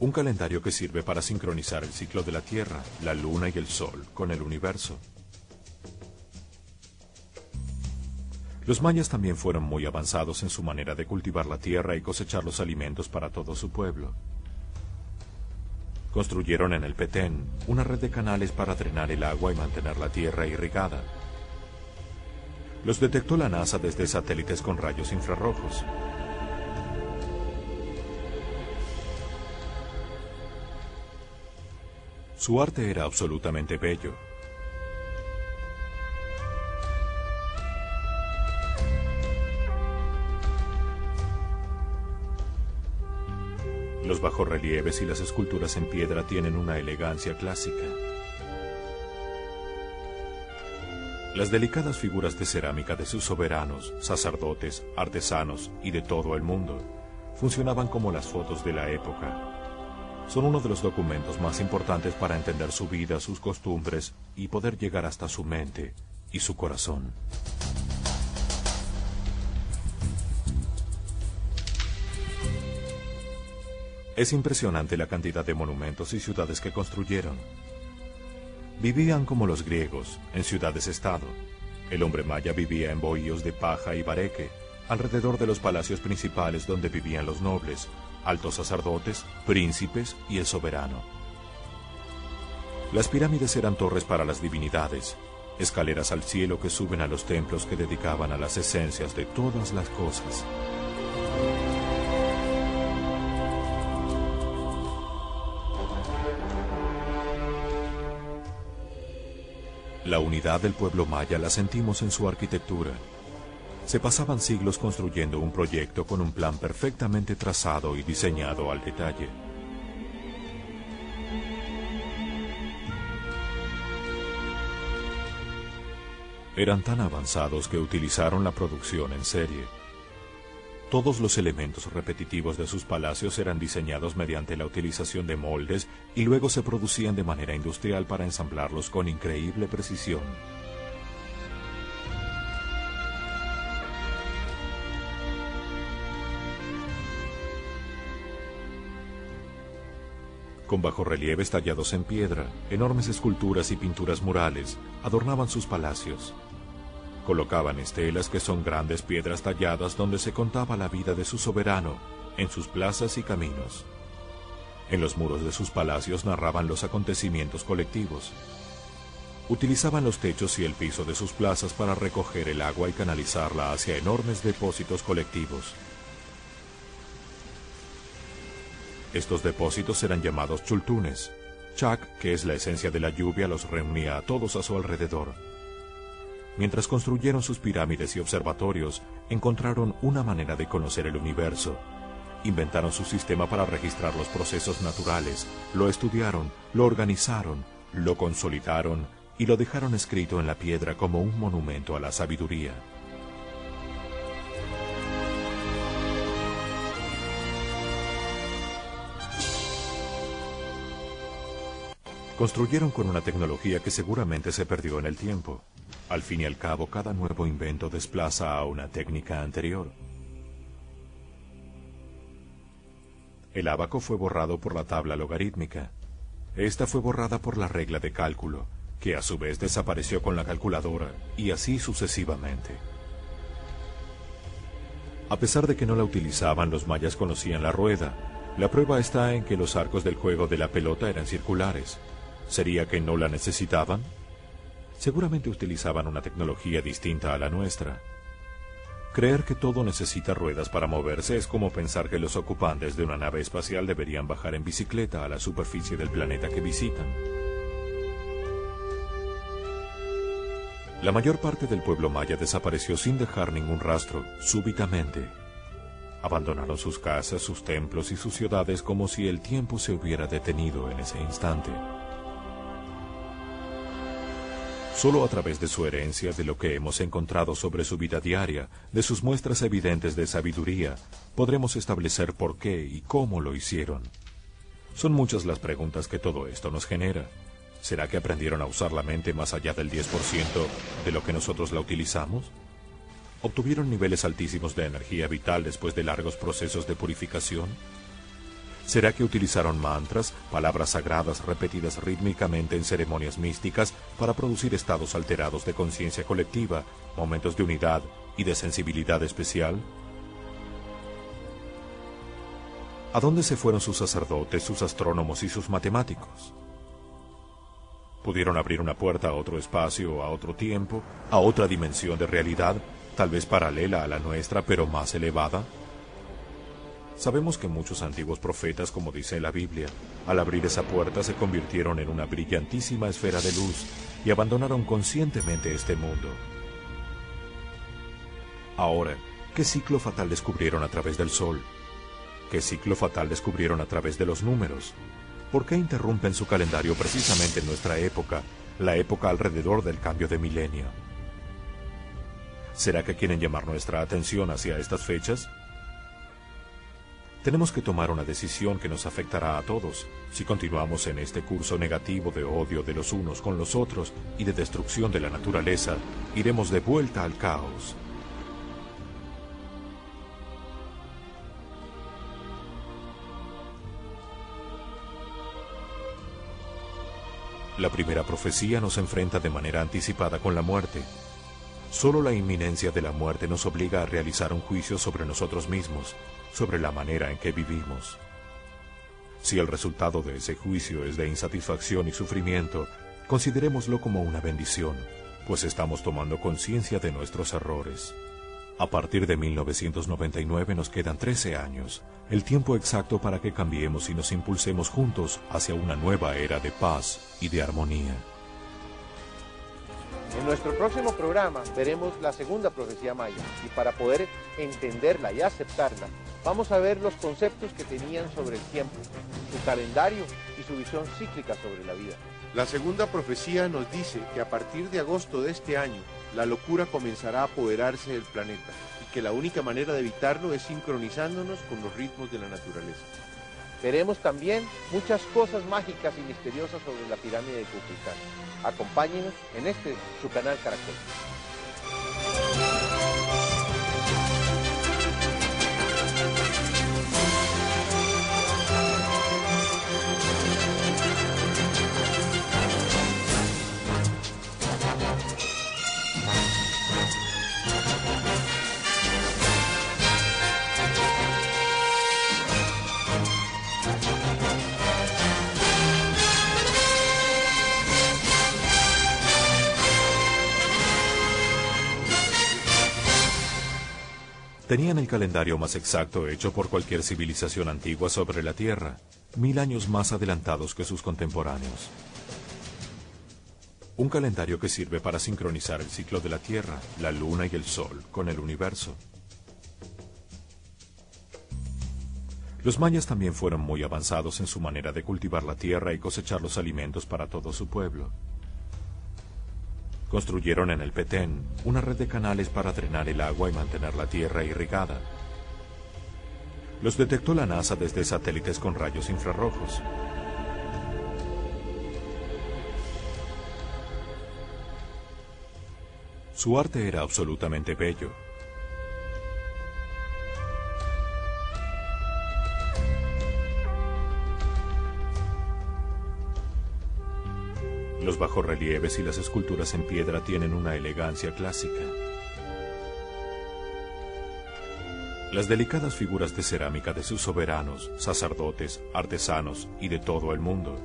Un calendario que sirve para sincronizar el ciclo de la Tierra, la Luna y el Sol con el universo. Los mayas también fueron muy avanzados en su manera de cultivar la tierra y cosechar los alimentos para todo su pueblo. Construyeron en el Petén una red de canales para drenar el agua y mantener la tierra irrigada. Los detectó la NASA desde satélites con rayos infrarrojos. Su arte era absolutamente bello. Los bajorrelieves y las esculturas en piedra tienen una elegancia clásica. Las delicadas figuras de cerámica de sus soberanos, sacerdotes, artesanos y de todo el mundo funcionaban como las fotos de la época. son uno de los documentos más importantes para entender su vida, sus costumbres y poder llegar hasta su mente y su corazón. Es impresionante la cantidad de monumentos y ciudades que construyeron. Vivían como los griegos, en ciudades-estado. El hombre maya vivía en bohíos de paja y bareque, alrededor de los palacios principales donde vivían los nobles, altos sacerdotes, príncipes y el soberano. Las pirámides eran torres para las divinidades, escaleras al cielo que suben a los templos que dedicaban a las esencias de todas las cosas. La unidad del pueblo maya la sentimos en su arquitectura. Se pasaban siglos construyendo un proyecto con un plan perfectamente trazado y diseñado al detalle. Eran tan avanzados que utilizaron la producción en serie. Todos los elementos repetitivos de sus palacios eran diseñados mediante la utilización de moldes y luego se producían de manera industrial para ensamblarlos con increíble precisión. Con bajorrelieves tallados en piedra, enormes esculturas y pinturas murales adornaban sus palacios. Colocaban estelas que son grandes piedras talladas donde se contaba la vida de su soberano en sus plazas y caminos. En los muros de sus palacios narraban los acontecimientos colectivos. Utilizaban los techos y el piso de sus plazas para recoger el agua y canalizarla hacia enormes depósitos colectivos. Estos depósitos eran llamados chultunes. Chac, que es la esencia de la lluvia, los reunía a todos a su alrededor. Mientras construyeron sus pirámides y observatorios, encontraron una manera de conocer el universo. Inventaron su sistema para registrar los procesos naturales, lo estudiaron, lo organizaron, lo consolidaron y lo dejaron escrito en la piedra como un monumento a la sabiduría. Construyeron con una tecnología que seguramente se perdió en el tiempo. Al fin y al cabo, cada nuevo invento desplaza a una técnica anterior. El ábaco fue borrado por la tabla logarítmica. Esta fue borrada por la regla de cálculo, que a su vez desapareció con la calculadora, y así sucesivamente. A pesar de que no la utilizaban, los mayas conocían la rueda. La prueba está en que los arcos del juego de la pelota eran circulares. ¿Sería que no la necesitaban? Seguramente utilizaban una tecnología distinta a la nuestra. Creer que todo necesita ruedas para moverse es como pensar que los ocupantes de una nave espacial deberían bajar en bicicleta a la superficie del planeta que visitan. La mayor parte del pueblo maya desapareció sin dejar ningún rastro, súbitamente. Abandonaron sus casas, sus templos y sus ciudades como si el tiempo se hubiera detenido en ese instante. Solo a través de su herencia, de lo que hemos encontrado sobre su vida diaria, de sus muestras evidentes de sabiduría, podremos establecer por qué y cómo lo hicieron. Son muchas las preguntas que todo esto nos genera. ¿Será que aprendieron a usar la mente más allá del 10% de lo que nosotros la utilizamos? ¿Obtuvieron niveles altísimos de energía vital después de largos procesos de purificación? ¿Será que utilizaron mantras, palabras sagradas repetidas rítmicamente en ceremonias místicas para producir estados alterados de conciencia colectiva, momentos de unidad y de sensibilidad especial? ¿A dónde se fueron sus sacerdotes, sus astrónomos y sus matemáticos? ¿Pudieron abrir una puerta a otro espacio, a otro tiempo, a otra dimensión de realidad, tal vez paralela a la nuestra, pero más elevada? Sabemos que muchos antiguos profetas, como dice la Biblia, al abrir esa puerta se convirtieron en una brillantísima esfera de luz y abandonaron conscientemente este mundo. Ahora, ¿qué ciclo fatal descubrieron a través del sol? ¿Qué ciclo fatal descubrieron a través de los números? ¿Por qué interrumpen su calendario precisamente en nuestra época, la época alrededor del cambio de milenio? ¿Será que quieren llamar nuestra atención hacia estas fechas? Tenemos que tomar una decisión que nos afectará a todos. Si continuamos en este curso negativo de odio de los unos con los otros y de destrucción de la naturaleza, iremos de vuelta al caos. La primera profecía nos enfrenta de manera anticipada con la muerte. Solo la inminencia de la muerte nos obliga a realizar un juicio sobre nosotros mismos, sobre la manera en que vivimos. Si el resultado de ese juicio es de insatisfacción y sufrimiento, considerémoslo como una bendición, pues estamos tomando conciencia de nuestros errores. A partir de 1999 nos quedan 13 años, el tiempo exacto para que cambiemos y nos impulsemos juntos hacia una nueva era de paz y de armonía. En nuestro próximo programa veremos la segunda profecía maya y para poder entenderla y aceptarla, vamos a ver los conceptos que tenían sobre el tiempo, su calendario y su visión cíclica sobre la vida. La segunda profecía nos dice que a partir de agosto de este año, la locura comenzará a apoderarse del planeta y que la única manera de evitarlo es sincronizándonos con los ritmos de la naturaleza. Veremos también muchas cosas mágicas y misteriosas sobre la pirámide de Kukulcán. Acompáñenos en su canal Caracol. Tenían el calendario más exacto hecho por cualquier civilización antigua sobre la Tierra, 1000 años más adelantados que sus contemporáneos. Un calendario que sirve para sincronizar el ciclo de la Tierra, la Luna y el Sol con el universo. Los mayas también fueron muy avanzados en su manera de cultivar la tierra y cosechar los alimentos para todo su pueblo. Construyeron en el Petén una red de canales para drenar el agua y mantener la tierra irrigada. Los detectó la NASA desde satélites con rayos infrarrojos. Su arte era absolutamente bello. Los bajorrelieves y las esculturas en piedra tienen una elegancia clásica. Las delicadas figuras de cerámica de sus soberanos, sacerdotes, artesanos y de todo el mundo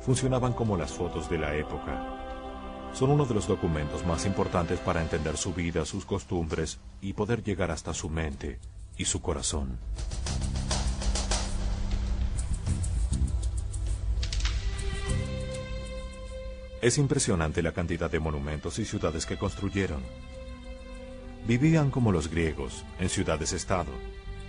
funcionaban como las fotos de la época. Son uno de los documentos más importantes para entender su vida, sus costumbres y poder llegar hasta su mente y su corazón. Es impresionante la cantidad de monumentos y ciudades que construyeron. Vivían como los griegos, en ciudades-estado.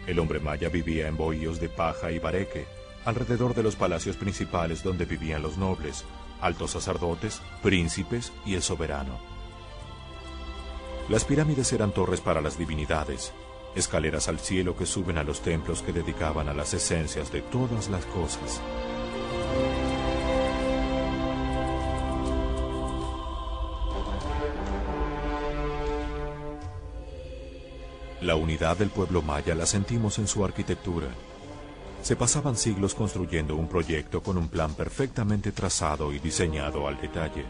El hombre maya vivía en bohíos de paja y bareque, alrededor de los palacios principales donde vivían los nobles, altos sacerdotes, príncipes y el soberano. Las pirámides eran torres para las divinidades, escaleras al cielo que suben a los templos que dedicaban a las esencias de todas las cosas. La unidad del pueblo maya la sentimos en su arquitectura. Se pasaban siglos construyendo un proyecto con un plan perfectamente trazado y diseñado al detalle.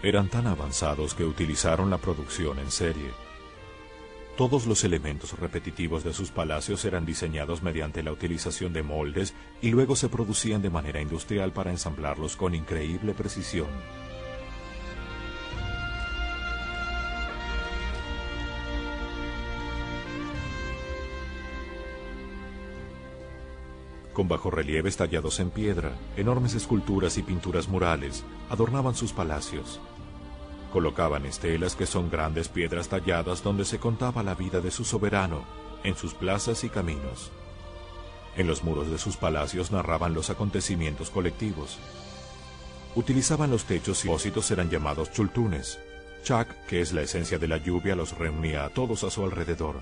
Eran tan avanzados que utilizaron la producción en serie. Todos los elementos repetitivos de sus palacios eran diseñados mediante la utilización de moldes y luego se producían de manera industrial para ensamblarlos con increíble precisión. Con bajorrelieves tallados en piedra, enormes esculturas y pinturas murales adornaban sus palacios. Colocaban estelas que son grandes piedras talladas donde se contaba la vida de su soberano, en sus plazas y caminos. En los muros de sus palacios narraban los acontecimientos colectivos. Utilizaban los techos y depósitos eran llamados chultunes. Chak, que es la esencia de la lluvia, los reunía a todos a su alrededor.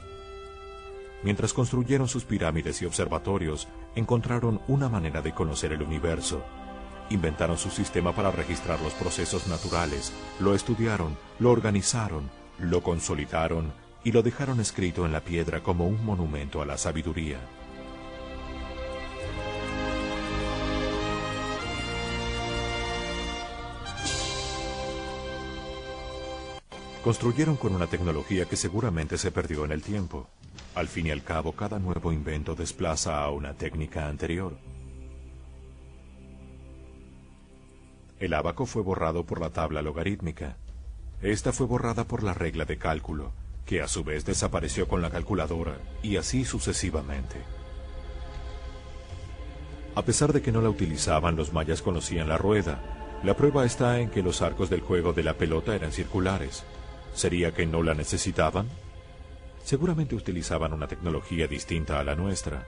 Mientras construyeron sus pirámides y observatorios, encontraron una manera de conocer el universo. Inventaron su sistema para registrar los procesos naturales, lo estudiaron, lo organizaron, lo consolidaron y lo dejaron escrito en la piedra como un monumento a la sabiduría. Construyeron con una tecnología que seguramente se perdió en el tiempo. Al fin y al cabo, cada nuevo invento desplaza a una técnica anterior. El ábaco fue borrado por la tabla logarítmica. Esta fue borrada por la regla de cálculo, que a su vez desapareció con la calculadora, y así sucesivamente. A pesar de que no la utilizaban, los mayas conocían la rueda. La prueba está en que los arcos del juego de la pelota eran circulares. ¿Sería que no la necesitaban? Seguramente utilizaban una tecnología distinta a la nuestra.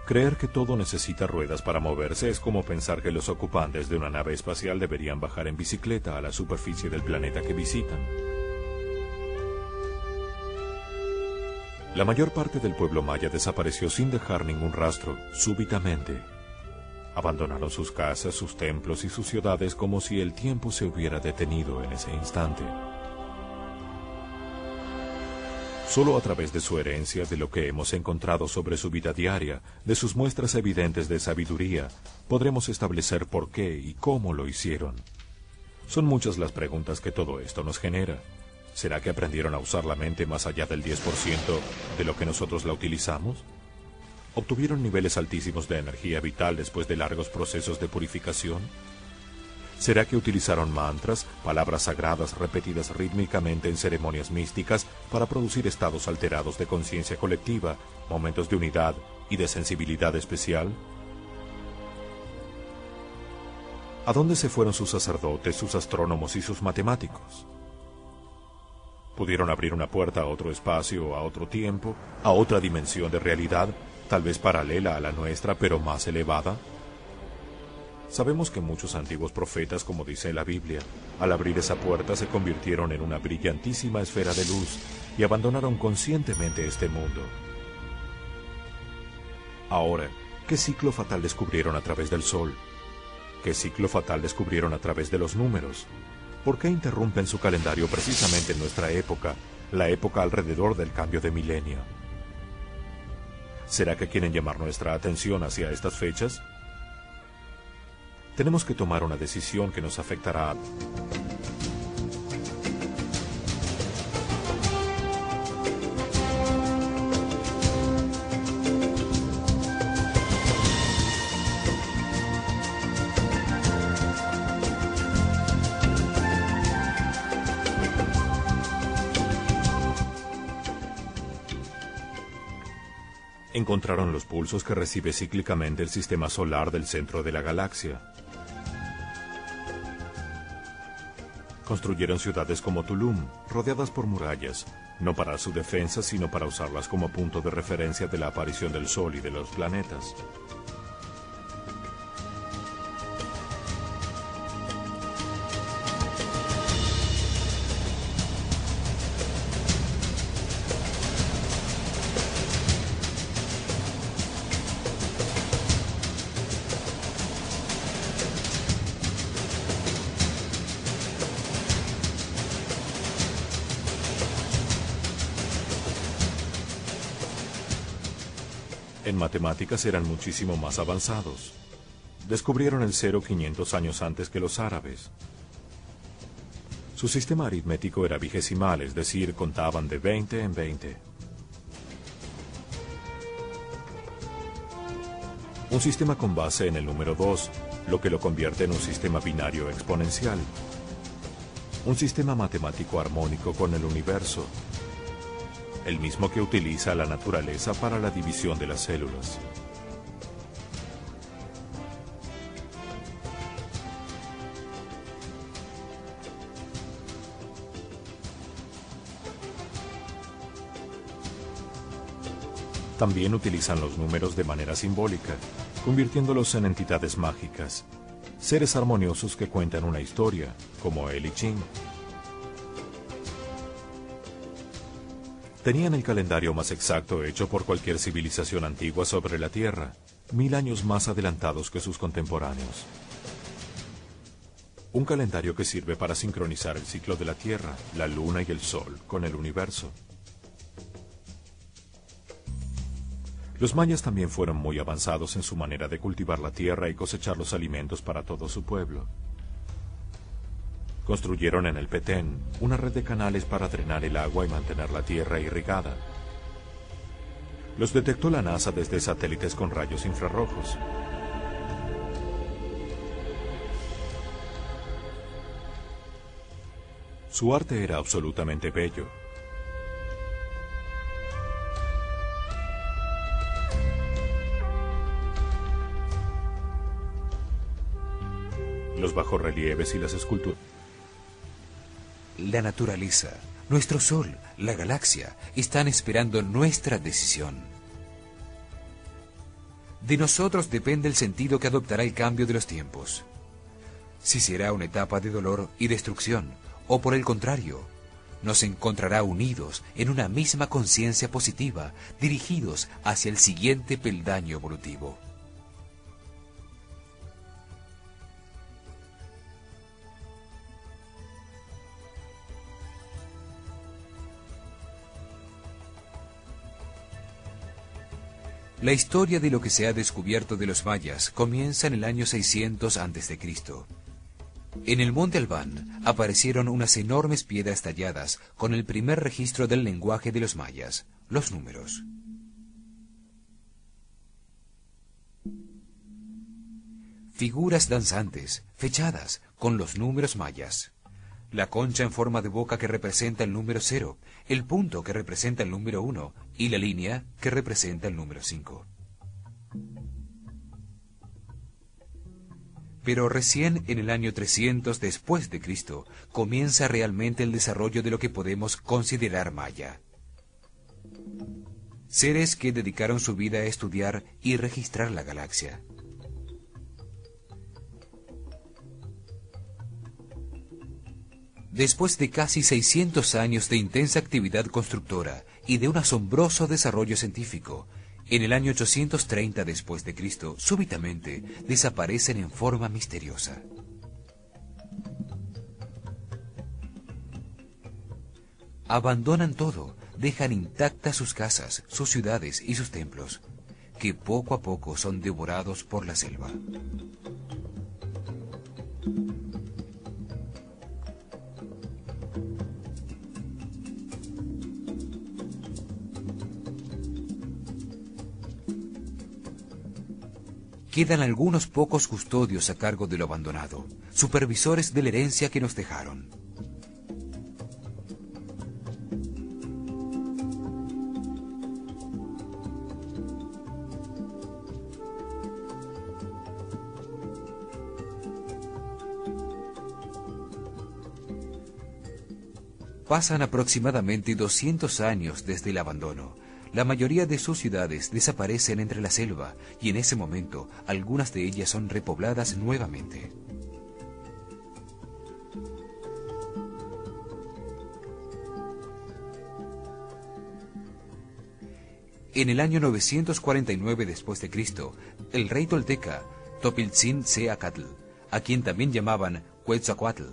Creer que todo necesita ruedas para moverse es como pensar que los ocupantes de una nave espacial deberían bajar en bicicleta a la superficie del planeta que visitan. La mayor parte del pueblo maya desapareció sin dejar ningún rastro, súbitamente. Abandonaron sus casas, sus templos y sus ciudades como si el tiempo se hubiera detenido en ese instante. Solo a través de su herencia, de lo que hemos encontrado sobre su vida diaria, de sus muestras evidentes de sabiduría, podremos establecer por qué y cómo lo hicieron. Son muchas las preguntas que todo esto nos genera. ¿Será que aprendieron a usar la mente más allá del 10% de lo que nosotros la utilizamos? ¿Obtuvieron niveles altísimos de energía vital después de largos procesos de purificación? ¿Será que utilizaron mantras, palabras sagradas repetidas rítmicamente en ceremonias místicas para producir estados alterados de conciencia colectiva, momentos de unidad y de sensibilidad especial? ¿A dónde se fueron sus sacerdotes, sus astrónomos y sus matemáticos? ¿Pudieron abrir una puerta a otro espacio, a otro tiempo, a otra dimensión de realidad, tal vez paralela a la nuestra, pero más elevada? Sabemos que muchos antiguos profetas, como dice la Biblia, al abrir esa puerta se convirtieron en una brillantísima esfera de luz y abandonaron conscientemente este mundo. Ahora, ¿qué ciclo fatal descubrieron a través del sol? ¿Qué ciclo fatal descubrieron a través de los números? ¿Por qué interrumpen su calendario precisamente en nuestra época, la época alrededor del cambio de milenio? ¿Será que quieren llamar nuestra atención hacia estas fechas? Tenemos que tomar una decisión que nos afectará. Encontraron los pulsos que recibe cíclicamente el sistema solar del centro de la galaxia. Construyeron ciudades como Tulum, rodeadas por murallas, no para su defensa, sino para usarlas como punto de referencia de la aparición del Sol y de los planetas. En matemáticas eran muchísimo más avanzados. Descubrieron el cero 500 años antes que los árabes. Su sistema aritmético era vigesimal, es decir, contaban de 20 en 20. Un sistema con base en el número 2, lo que lo convierte en un sistema binario exponencial. Un sistema matemático armónico con el universo, el mismo que utiliza la naturaleza para la división de las células. También utilizan los números de manera simbólica, convirtiéndolos en entidades mágicas, seres armoniosos que cuentan una historia, como el I Ching. Tenían el calendario más exacto hecho por cualquier civilización antigua sobre la Tierra, 1000 años más adelantados que sus contemporáneos. Un calendario que sirve para sincronizar el ciclo de la Tierra, la Luna y el Sol con el universo. Los mayas también fueron muy avanzados en su manera de cultivar la tierra y cosechar los alimentos para todo su pueblo. Construyeron en el Petén una red de canales para drenar el agua y mantener la tierra irrigada. Los detectó la NASA desde satélites con rayos infrarrojos. Su arte era absolutamente bello. Los bajorrelieves y las esculturas. La naturaleza, nuestro Sol, la galaxia, están esperando nuestra decisión. De nosotros depende el sentido que adoptará el cambio de los tiempos. Si será una etapa de dolor y destrucción, o por el contrario, nos encontrará unidos en una misma conciencia positiva, dirigidos hacia el siguiente peldaño evolutivo. La historia de lo que se ha descubierto de los mayas comienza en el año 600 a.C. En el monte Albán aparecieron unas enormes piedras talladas con el primer registro del lenguaje de los mayas, los números. Figuras danzantes, fechadas con los números mayas. La concha en forma de boca que representa el número 0, el punto que representa el número 1 y la línea que representa el número 5. Pero recién en el año 300 después de Cristo comienza realmente el desarrollo de lo que podemos considerar maya. Seres que dedicaron su vida a estudiar y registrar la galaxia. Después de casi 600 años de intensa actividad constructora y de un asombroso desarrollo científico, en el año 830 después de Cristo, súbitamente desaparecen en forma misteriosa. Abandonan todo, dejan intactas sus casas, sus ciudades y sus templos, que poco a poco son devorados por la selva. Quedan algunos pocos custodios a cargo de lo abandonado, supervisores de la herencia que nos dejaron. Pasan aproximadamente 200 años desde el abandono. La mayoría de sus ciudades desaparecen entre la selva y en ese momento algunas de ellas son repobladas nuevamente. En el año 949 después de Cristo, el rey tolteca Topiltzin-Tzeacatl, a quien también llamaban Quetzalcóatl,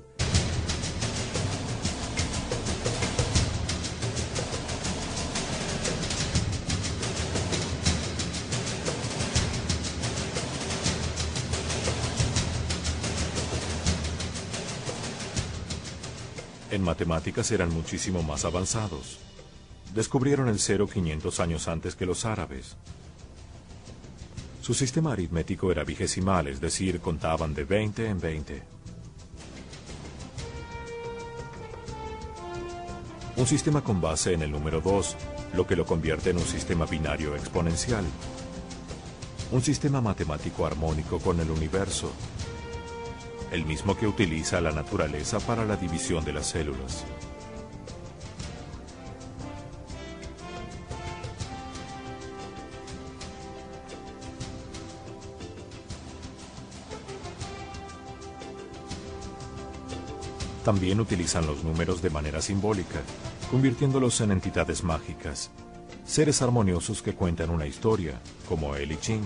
en matemáticas eran muchísimo más avanzados. Descubrieron el cero 500 años antes que los árabes. Su sistema aritmético era vigesimal, es decir, contaban de 20 en 20. Un sistema con base en el número 2, lo que lo convierte en un sistema binario exponencial. Un sistema matemático armónico con el universo, el mismo que utiliza la naturaleza para la división de las células. También utilizan los números de manera simbólica. convirtiéndolos en entidades mágicas, seres armoniosos que cuentan una historia, como El I Ching.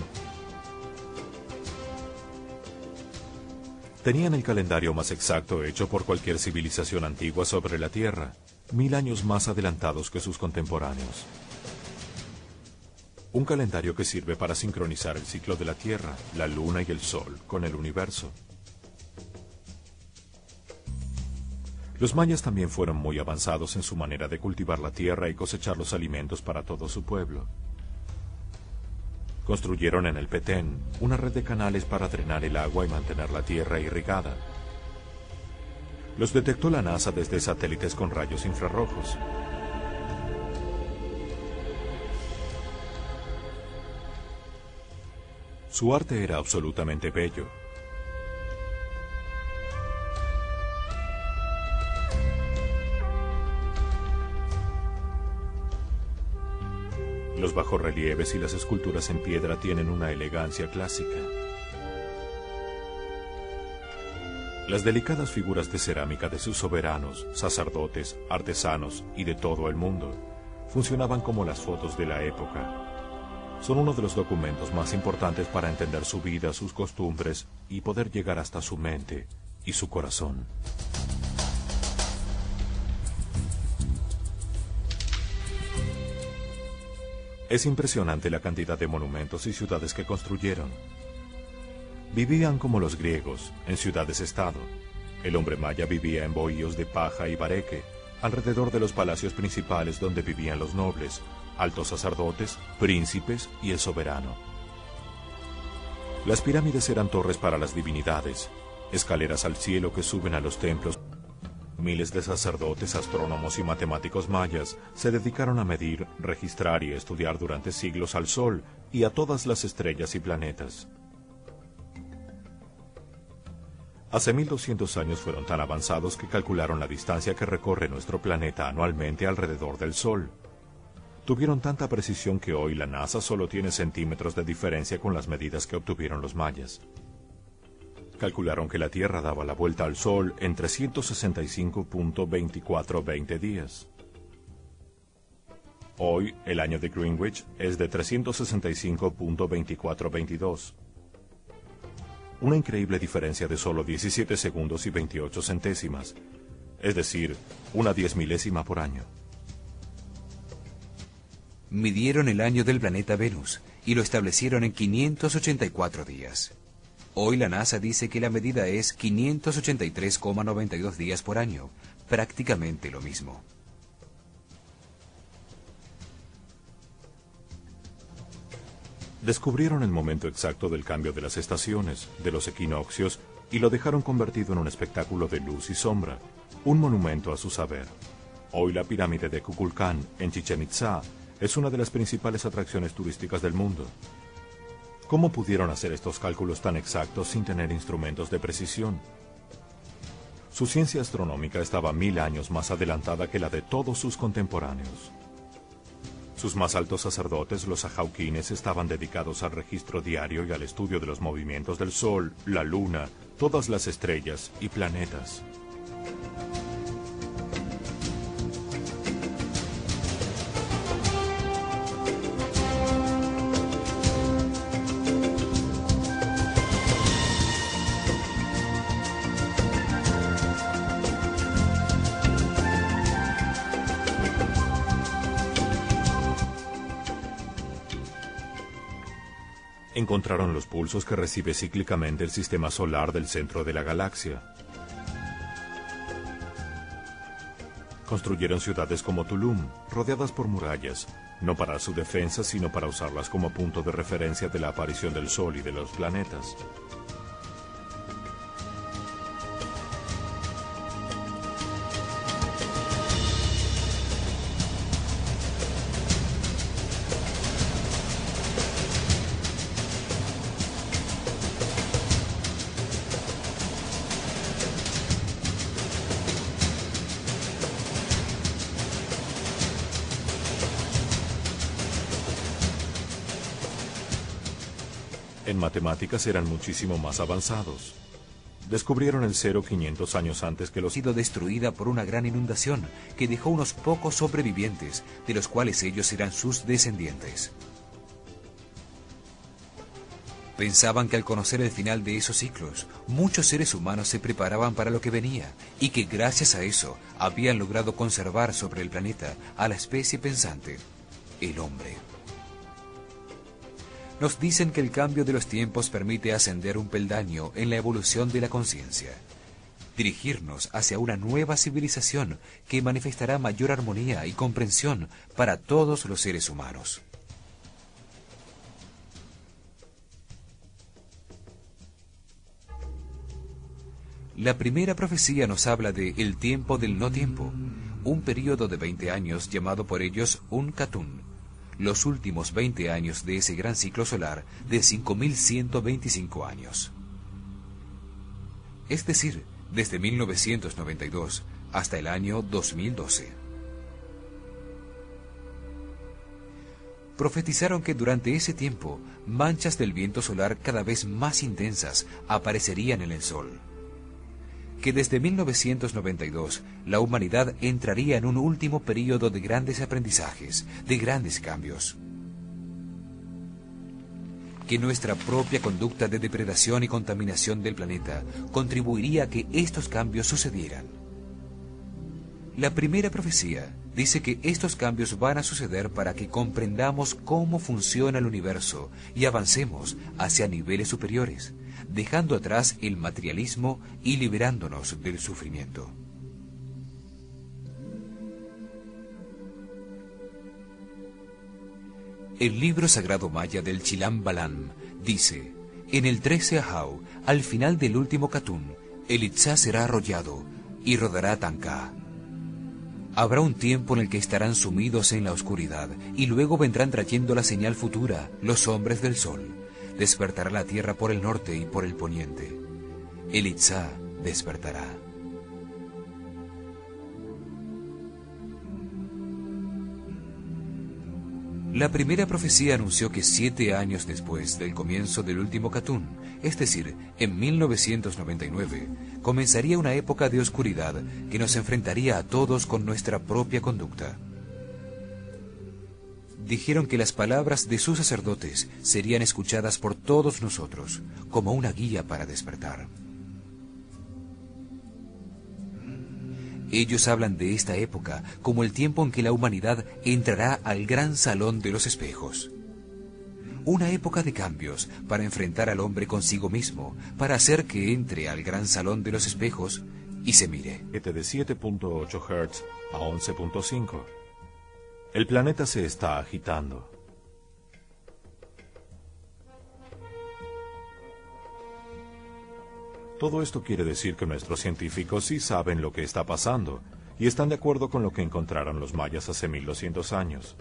Tenían el calendario más exacto hecho por cualquier civilización antigua sobre la Tierra, 1000 años más adelantados que sus contemporáneos. Un calendario que sirve para sincronizar el ciclo de la Tierra, la Luna y el Sol con el universo. Los mayas también fueron muy avanzados en su manera de cultivar la tierra y cosechar los alimentos para todo su pueblo. Construyeron en el Petén una red de canales para drenar el agua y mantener la tierra irrigada. Los detectó la NASA desde satélites con rayos infrarrojos. Su arte era absolutamente bello. Los bajorrelieves y las esculturas en piedra tienen una elegancia clásica. Las delicadas figuras de cerámica de sus soberanos, sacerdotes, artesanos y de todo el mundo funcionaban como las fotos de la época. Son uno de los documentos más importantes para entender su vida, sus costumbres y poder llegar hasta su mente y su corazón. Es impresionante la cantidad de monumentos y ciudades que construyeron. Vivían como los griegos, en ciudades-estado. El hombre maya vivía en bohíos de paja y bareque, alrededor de los palacios principales donde vivían los nobles, altos sacerdotes, príncipes y el soberano. Las pirámides eran torres para las divinidades, escaleras al cielo que suben a los templos. Miles de sacerdotes, astrónomos y matemáticos mayas se dedicaron a medir, registrar y estudiar durante siglos al Sol y a todas las estrellas y planetas. Hace 1200 años fueron tan avanzados que calcularon la distancia que recorre nuestro planeta anualmente alrededor del Sol. Tuvieron tanta precisión que hoy la NASA solo tiene centímetros de diferencia con las medidas que obtuvieron los mayas. Calcularon que la Tierra daba la vuelta al Sol en 365.2420 días. Hoy, el año de Greenwich es de 365.2422. Una increíble diferencia de solo 17 segundos y 28 centésimas, es decir, una 10.000ª por año. Midieron el año del planeta Venus y lo establecieron en 584 días. Hoy la NASA dice que la medida es 583,92 días por año, prácticamente lo mismo. Descubrieron el momento exacto del cambio de las estaciones, de los equinoccios, y lo dejaron convertido en un espectáculo de luz y sombra, un monumento a su saber. Hoy la pirámide de Kukulcán, en Chichén Itzá, es una de las principales atracciones turísticas del mundo. ¿Cómo pudieron hacer estos cálculos tan exactos sin tener instrumentos de precisión? Su ciencia astronómica estaba 1000 años más adelantada que la de todos sus contemporáneos. Sus más altos sacerdotes, los ajauquines, estaban dedicados al registro diario y al estudio de los movimientos del Sol, la Luna, todas las estrellas y planetas. Encontraron los pulsos que recibe cíclicamente el sistema solar del centro de la galaxia. Construyeron ciudades como Tulum, rodeadas por murallas, no para su defensa, sino para usarlas como punto de referencia de la aparición del Sol y de los planetas. En matemáticas eran muchísimo más avanzados. Descubrieron el cero 500 años antes que los... Ha sido destruida por una gran inundación que dejó unos pocos sobrevivientes, de los cuales ellos serán sus descendientes. Pensaban que al conocer el final de esos ciclos, muchos seres humanos se preparaban para lo que venía y que gracias a eso habían logrado conservar sobre el planeta a la especie pensante, el hombre. Nos dicen que el cambio de los tiempos permite ascender un peldaño en la evolución de la conciencia, dirigirnos hacia una nueva civilización que manifestará mayor armonía y comprensión para todos los seres humanos. La primera profecía nos habla de el tiempo del no tiempo, un período de 20 años llamado por ellos un Katun, los últimos 20 años de ese gran ciclo solar de 5.125 años. Es decir, desde 1992 hasta el año 2012. Profetizaron que durante ese tiempo, manchas del viento solar cada vez más intensas aparecerían en el Sol. Que desde 1992 la humanidad entraría en un último período de grandes aprendizajes, de grandes cambios. Que nuestra propia conducta de depredación y contaminación del planeta contribuiría a que estos cambios sucedieran. La primera profecía dice que estos cambios van a suceder para que comprendamos cómo funciona el universo y avancemos hacia niveles superiores, dejando atrás el materialismo y liberándonos del sufrimiento. El libro sagrado maya del Chilam Balam dice: en el 13 Ahau, al final del último Katun, el Itzá será arrollado y rodará Tanká. Habrá un tiempo en el que estarán sumidos en la oscuridad y luego vendrán trayendo la señal futura, los hombres del sol. Despertará la tierra por el norte y por el poniente. El Itzá despertará. La primera profecía anunció que 7 años después del comienzo del último Katun, es decir, en 1999, comenzaría una época de oscuridad que nos enfrentaría a todos con nuestra propia conducta. Dijeron que las palabras de sus sacerdotes serían escuchadas por todos nosotros, como una guía para despertar. Ellos hablan de esta época como el tiempo en que la humanidad entrará al gran salón de los espejos. Una época de cambios para enfrentar al hombre consigo mismo, para hacer que entre al gran salón de los espejos y se mire. De 7.8 Hz a 11.5. El planeta se está agitando. Todo esto quiere decir que nuestros científicos sí saben lo que está pasando y están de acuerdo con lo que encontraron los mayas hace 1200 años.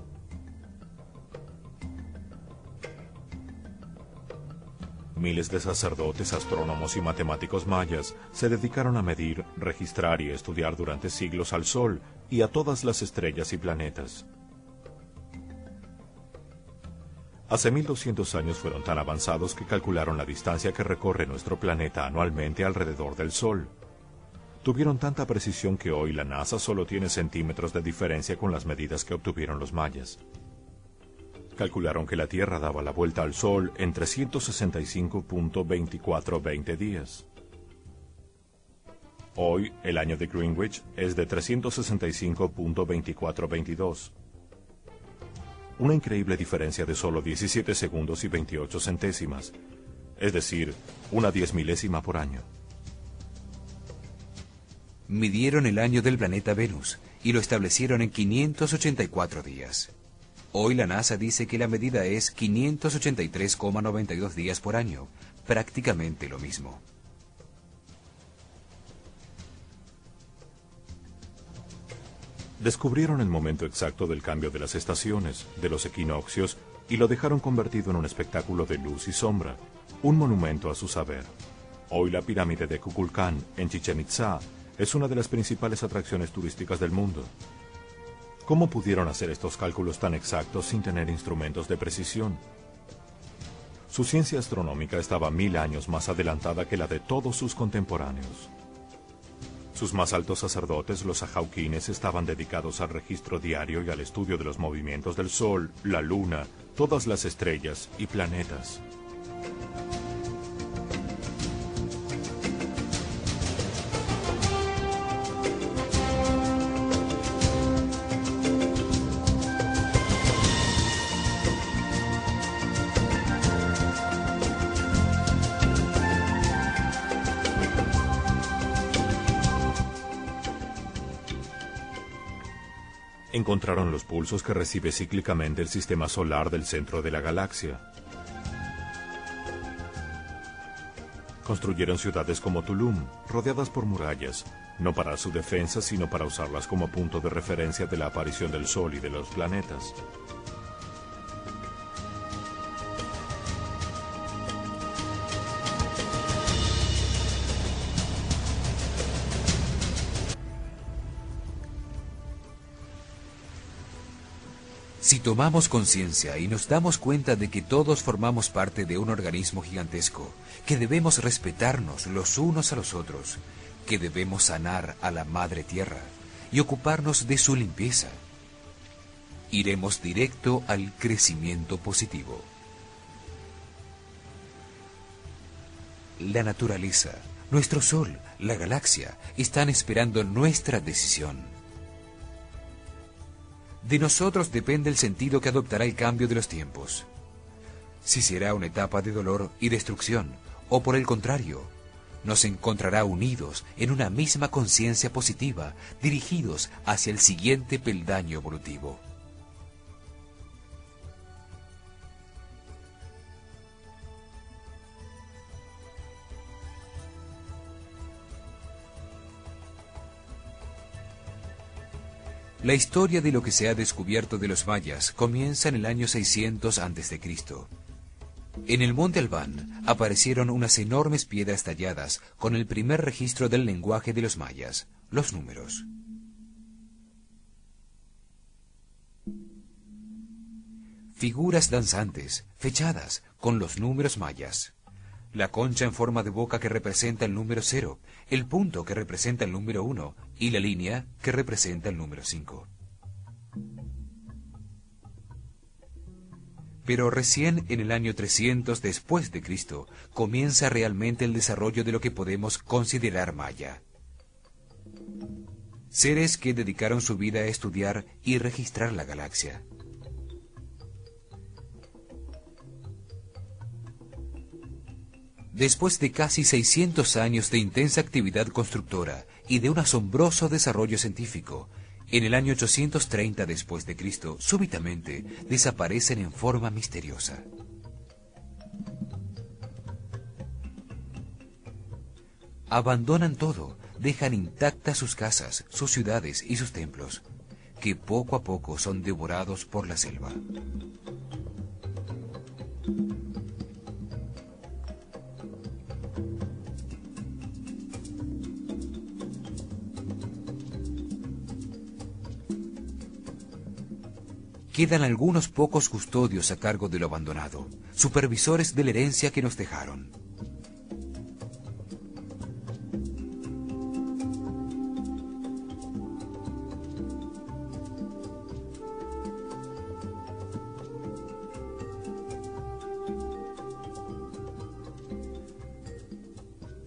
Miles de sacerdotes, astrónomos y matemáticos mayas se dedicaron a medir, registrar y estudiar durante siglos al Sol y a todas las estrellas y planetas. Hace 1200 años fueron tan avanzados que calcularon la distancia que recorre nuestro planeta anualmente alrededor del Sol. Tuvieron tanta precisión que hoy la NASA solo tiene centímetros de diferencia con las medidas que obtuvieron los mayas. Calcularon que la Tierra daba la vuelta al Sol en 365.2420 días. Hoy, el año de Greenwich es de 365.2422. Una increíble diferencia de solo 17 segundos y 28 centésimas, es decir, una 10.000ª por año. Midieron el año del planeta Venus y lo establecieron en 584 días. Hoy la NASA dice que la medida es 583,92 días por año, prácticamente lo mismo. Descubrieron el momento exacto del cambio de las estaciones, de los equinoccios, y lo dejaron convertido en un espectáculo de luz y sombra, un monumento a su saber. Hoy la pirámide de Kukulcán, en Chichén Itzá, es una de las principales atracciones turísticas del mundo. ¿Cómo pudieron hacer estos cálculos tan exactos sin tener instrumentos de precisión? Su ciencia astronómica estaba 1000 años más adelantada que la de todos sus contemporáneos. Sus más altos sacerdotes, los ajauquines, estaban dedicados al registro diario y al estudio de los movimientos del Sol, la Luna, todas las estrellas y planetas. Encontraron los pulsos que recibe cíclicamente el sistema solar del centro de la galaxia. Construyeron ciudades como Tulum, rodeadas por murallas, no para su defensa, sino para usarlas como punto de referencia de la aparición del Sol y de los planetas. Si tomamos conciencia y nos damos cuenta de que todos formamos parte de un organismo gigantesco, que debemos respetarnos los unos a los otros, que debemos sanar a la Madre Tierra y ocuparnos de su limpieza, iremos directo al crecimiento positivo. La naturaleza, nuestro Sol, la galaxia, están esperando nuestra decisión. De nosotros depende el sentido que adoptará el cambio de los tiempos. Si será una etapa de dolor y destrucción, o por el contrario, nos encontrará unidos en una misma conciencia positiva, dirigidos hacia el siguiente peldaño evolutivo. La historia de lo que se ha descubierto de los mayas comienza en el año 600 a.C. En el monte Albán aparecieron unas enormes piedras talladas con el primer registro del lenguaje de los mayas, los números. Figuras danzantes, fechadas con los números mayas. La concha en forma de boca que representa el número 0, el punto que representa el número 1 y la línea que representa el número 5. Pero recién en el año 300 después de Cristo comienza realmente el desarrollo de lo que podemos considerar maya. Seres que dedicaron su vida a estudiar y registrar la galaxia. Después de casi 600 años de intensa actividad constructora y de un asombroso desarrollo científico, en el año 830 después de Cristo, súbitamente desaparecen en forma misteriosa. Abandonan todo, dejan intactas sus casas, sus ciudades y sus templos, que poco a poco son devorados por la selva. Quedan algunos pocos custodios a cargo de lo abandonado, supervisores de la herencia que nos dejaron.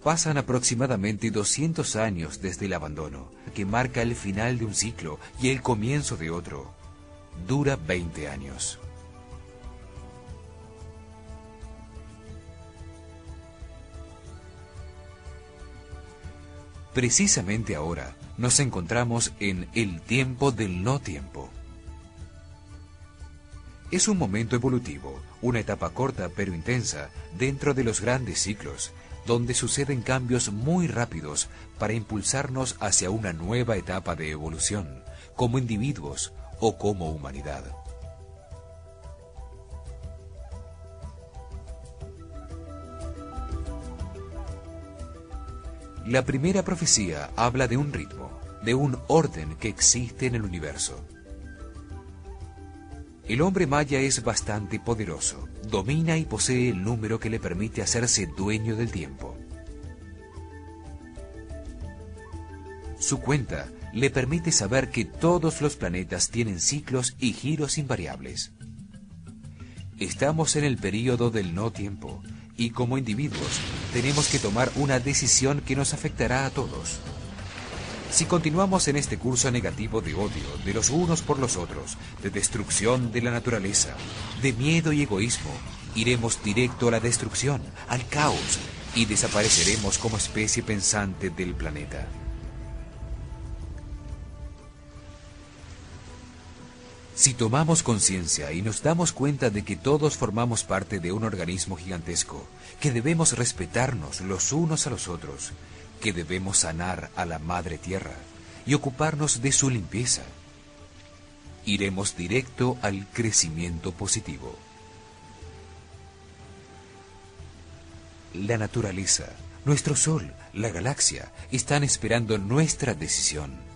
Pasan aproximadamente 200 años desde el abandono, que marca el final de un ciclo y el comienzo de otro. Dura 20 años. Precisamente ahora nos encontramos en el tiempo del no tiempo. Es un momento evolutivo, una etapa corta pero intensa dentro de los grandes ciclos, donde suceden cambios muy rápidos para impulsarnos hacia una nueva etapa de evolución, como individuos o como humanidad. La primera profecía habla de un ritmo, de un orden que existe en el universo. El hombre maya es bastante poderoso, domina y posee el número que le permite hacerse dueño del tiempo. Su cuenta le permite saber que todos los planetas tienen ciclos y giros invariables. Estamos en el período del no tiempo, y como individuos tenemos que tomar una decisión que nos afectará a todos. Si continuamos en este curso negativo de odio de los unos por los otros, de destrucción de la naturaleza, de miedo y egoísmo, iremos directo a la destrucción, al caos, y desapareceremos como especie pensante del planeta. Si tomamos conciencia y nos damos cuenta de que todos formamos parte de un organismo gigantesco, que debemos respetarnos los unos a los otros, que debemos sanar a la Madre Tierra y ocuparnos de su limpieza, iremos directo al crecimiento positivo. La naturaleza, nuestro Sol, la galaxia, están esperando nuestra decisión.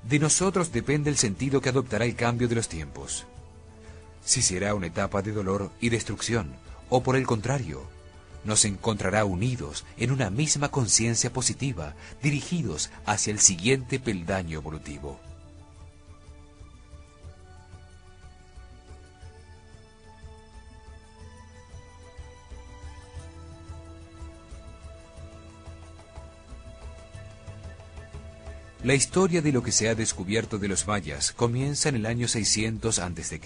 De nosotros depende el sentido que adoptará el cambio de los tiempos. Si será una etapa de dolor y destrucción, o por el contrario, nos encontrará unidos en una misma conciencia positiva, dirigidos hacia el siguiente peldaño evolutivo. La historia de lo que se ha descubierto de los mayas comienza en el año 600 a.C.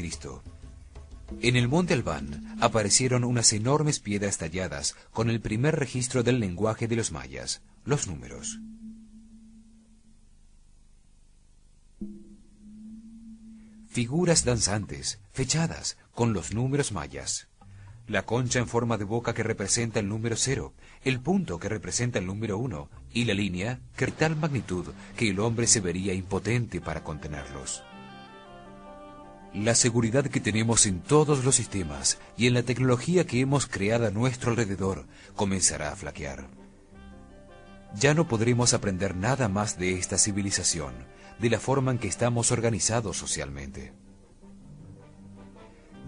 En el monte Albán aparecieron unas enormes piedras talladas con el primer registro del lenguaje de los mayas, los números. Figuras danzantes, fechadas con los números mayas. La concha en forma de boca que representa el número 0, el punto que representa el número 1 y la línea que de tal magnitud que el hombre se vería impotente para contenerlos. La seguridad que tenemos en todos los sistemas y en la tecnología que hemos creado a nuestro alrededor comenzará a flaquear. Ya no podremos aprender nada más de esta civilización, de la forma en que estamos organizados socialmente.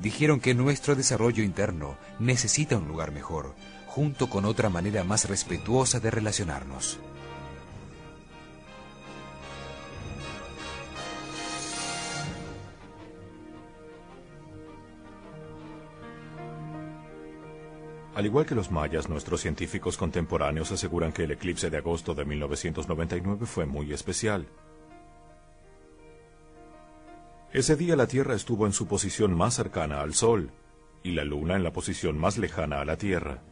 Dijeron que nuestro desarrollo interno necesita un lugar mejor, junto con otra manera más respetuosa de relacionarnos. Al igual que los mayas, nuestros científicos contemporáneos aseguran que el eclipse de agosto de 1999 fue muy especial. Ese día la Tierra estuvo en su posición más cercana al Sol y la Luna en la posición más lejana a la Tierra.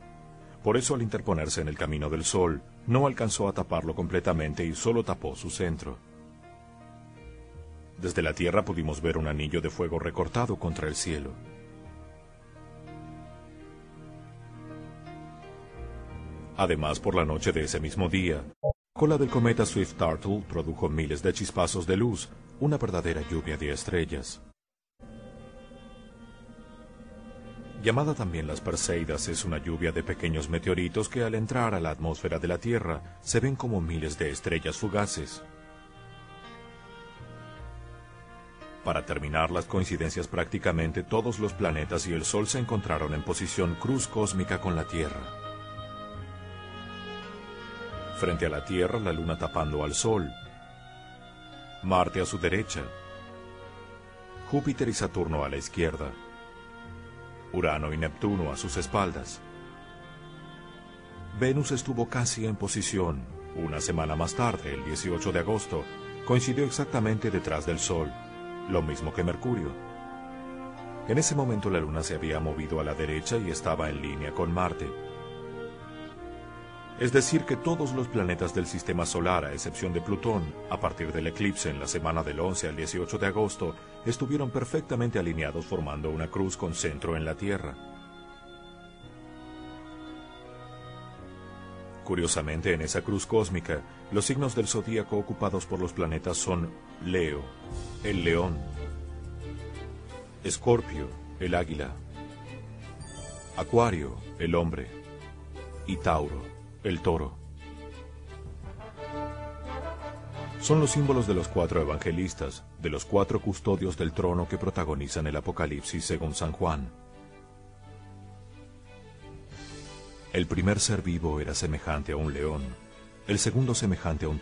Por eso, al interponerse en el camino del Sol, no alcanzó a taparlo completamente y solo tapó su centro. Desde la Tierra pudimos ver un anillo de fuego recortado contra el cielo. Además, por la noche de ese mismo día, la cola del cometa Swift-Turtle produjo miles de chispazos de luz, una verdadera lluvia de estrellas. Llamada también las Perseidas, es una lluvia de pequeños meteoritos que al entrar a la atmósfera de la Tierra se ven como miles de estrellas fugaces. Para terminar las coincidencias, prácticamente todos los planetas y el Sol se encontraron en posición cruz cósmica con la Tierra. Frente a la Tierra, la Luna tapando al Sol, Marte a su derecha, Júpiter y Saturno a la izquierda, Urano y Neptuno a sus espaldas. Venus estuvo casi en posición. Una semana más tarde, el 18 de agosto, coincidió exactamente detrás del Sol, lo mismo que Mercurio. En ese momento la Luna se había movido a la derecha y estaba en línea con Marte. Es decir, que todos los planetas del sistema solar, a excepción de Plutón, a partir del eclipse en la semana del 11 al 18 de agosto, estuvieron perfectamente alineados formando una cruz con centro en la Tierra. Curiosamente, en esa cruz cósmica, los signos del zodíaco ocupados por los planetas son Leo, el león, Escorpio, el águila, Acuario, el hombre, y Tauro, el toro. Son los símbolos de los 4 evangelistas, de los 4 custodios del trono que protagonizan el Apocalipsis según San Juan. El primer ser vivo era semejante a un león, el segundo semejante a un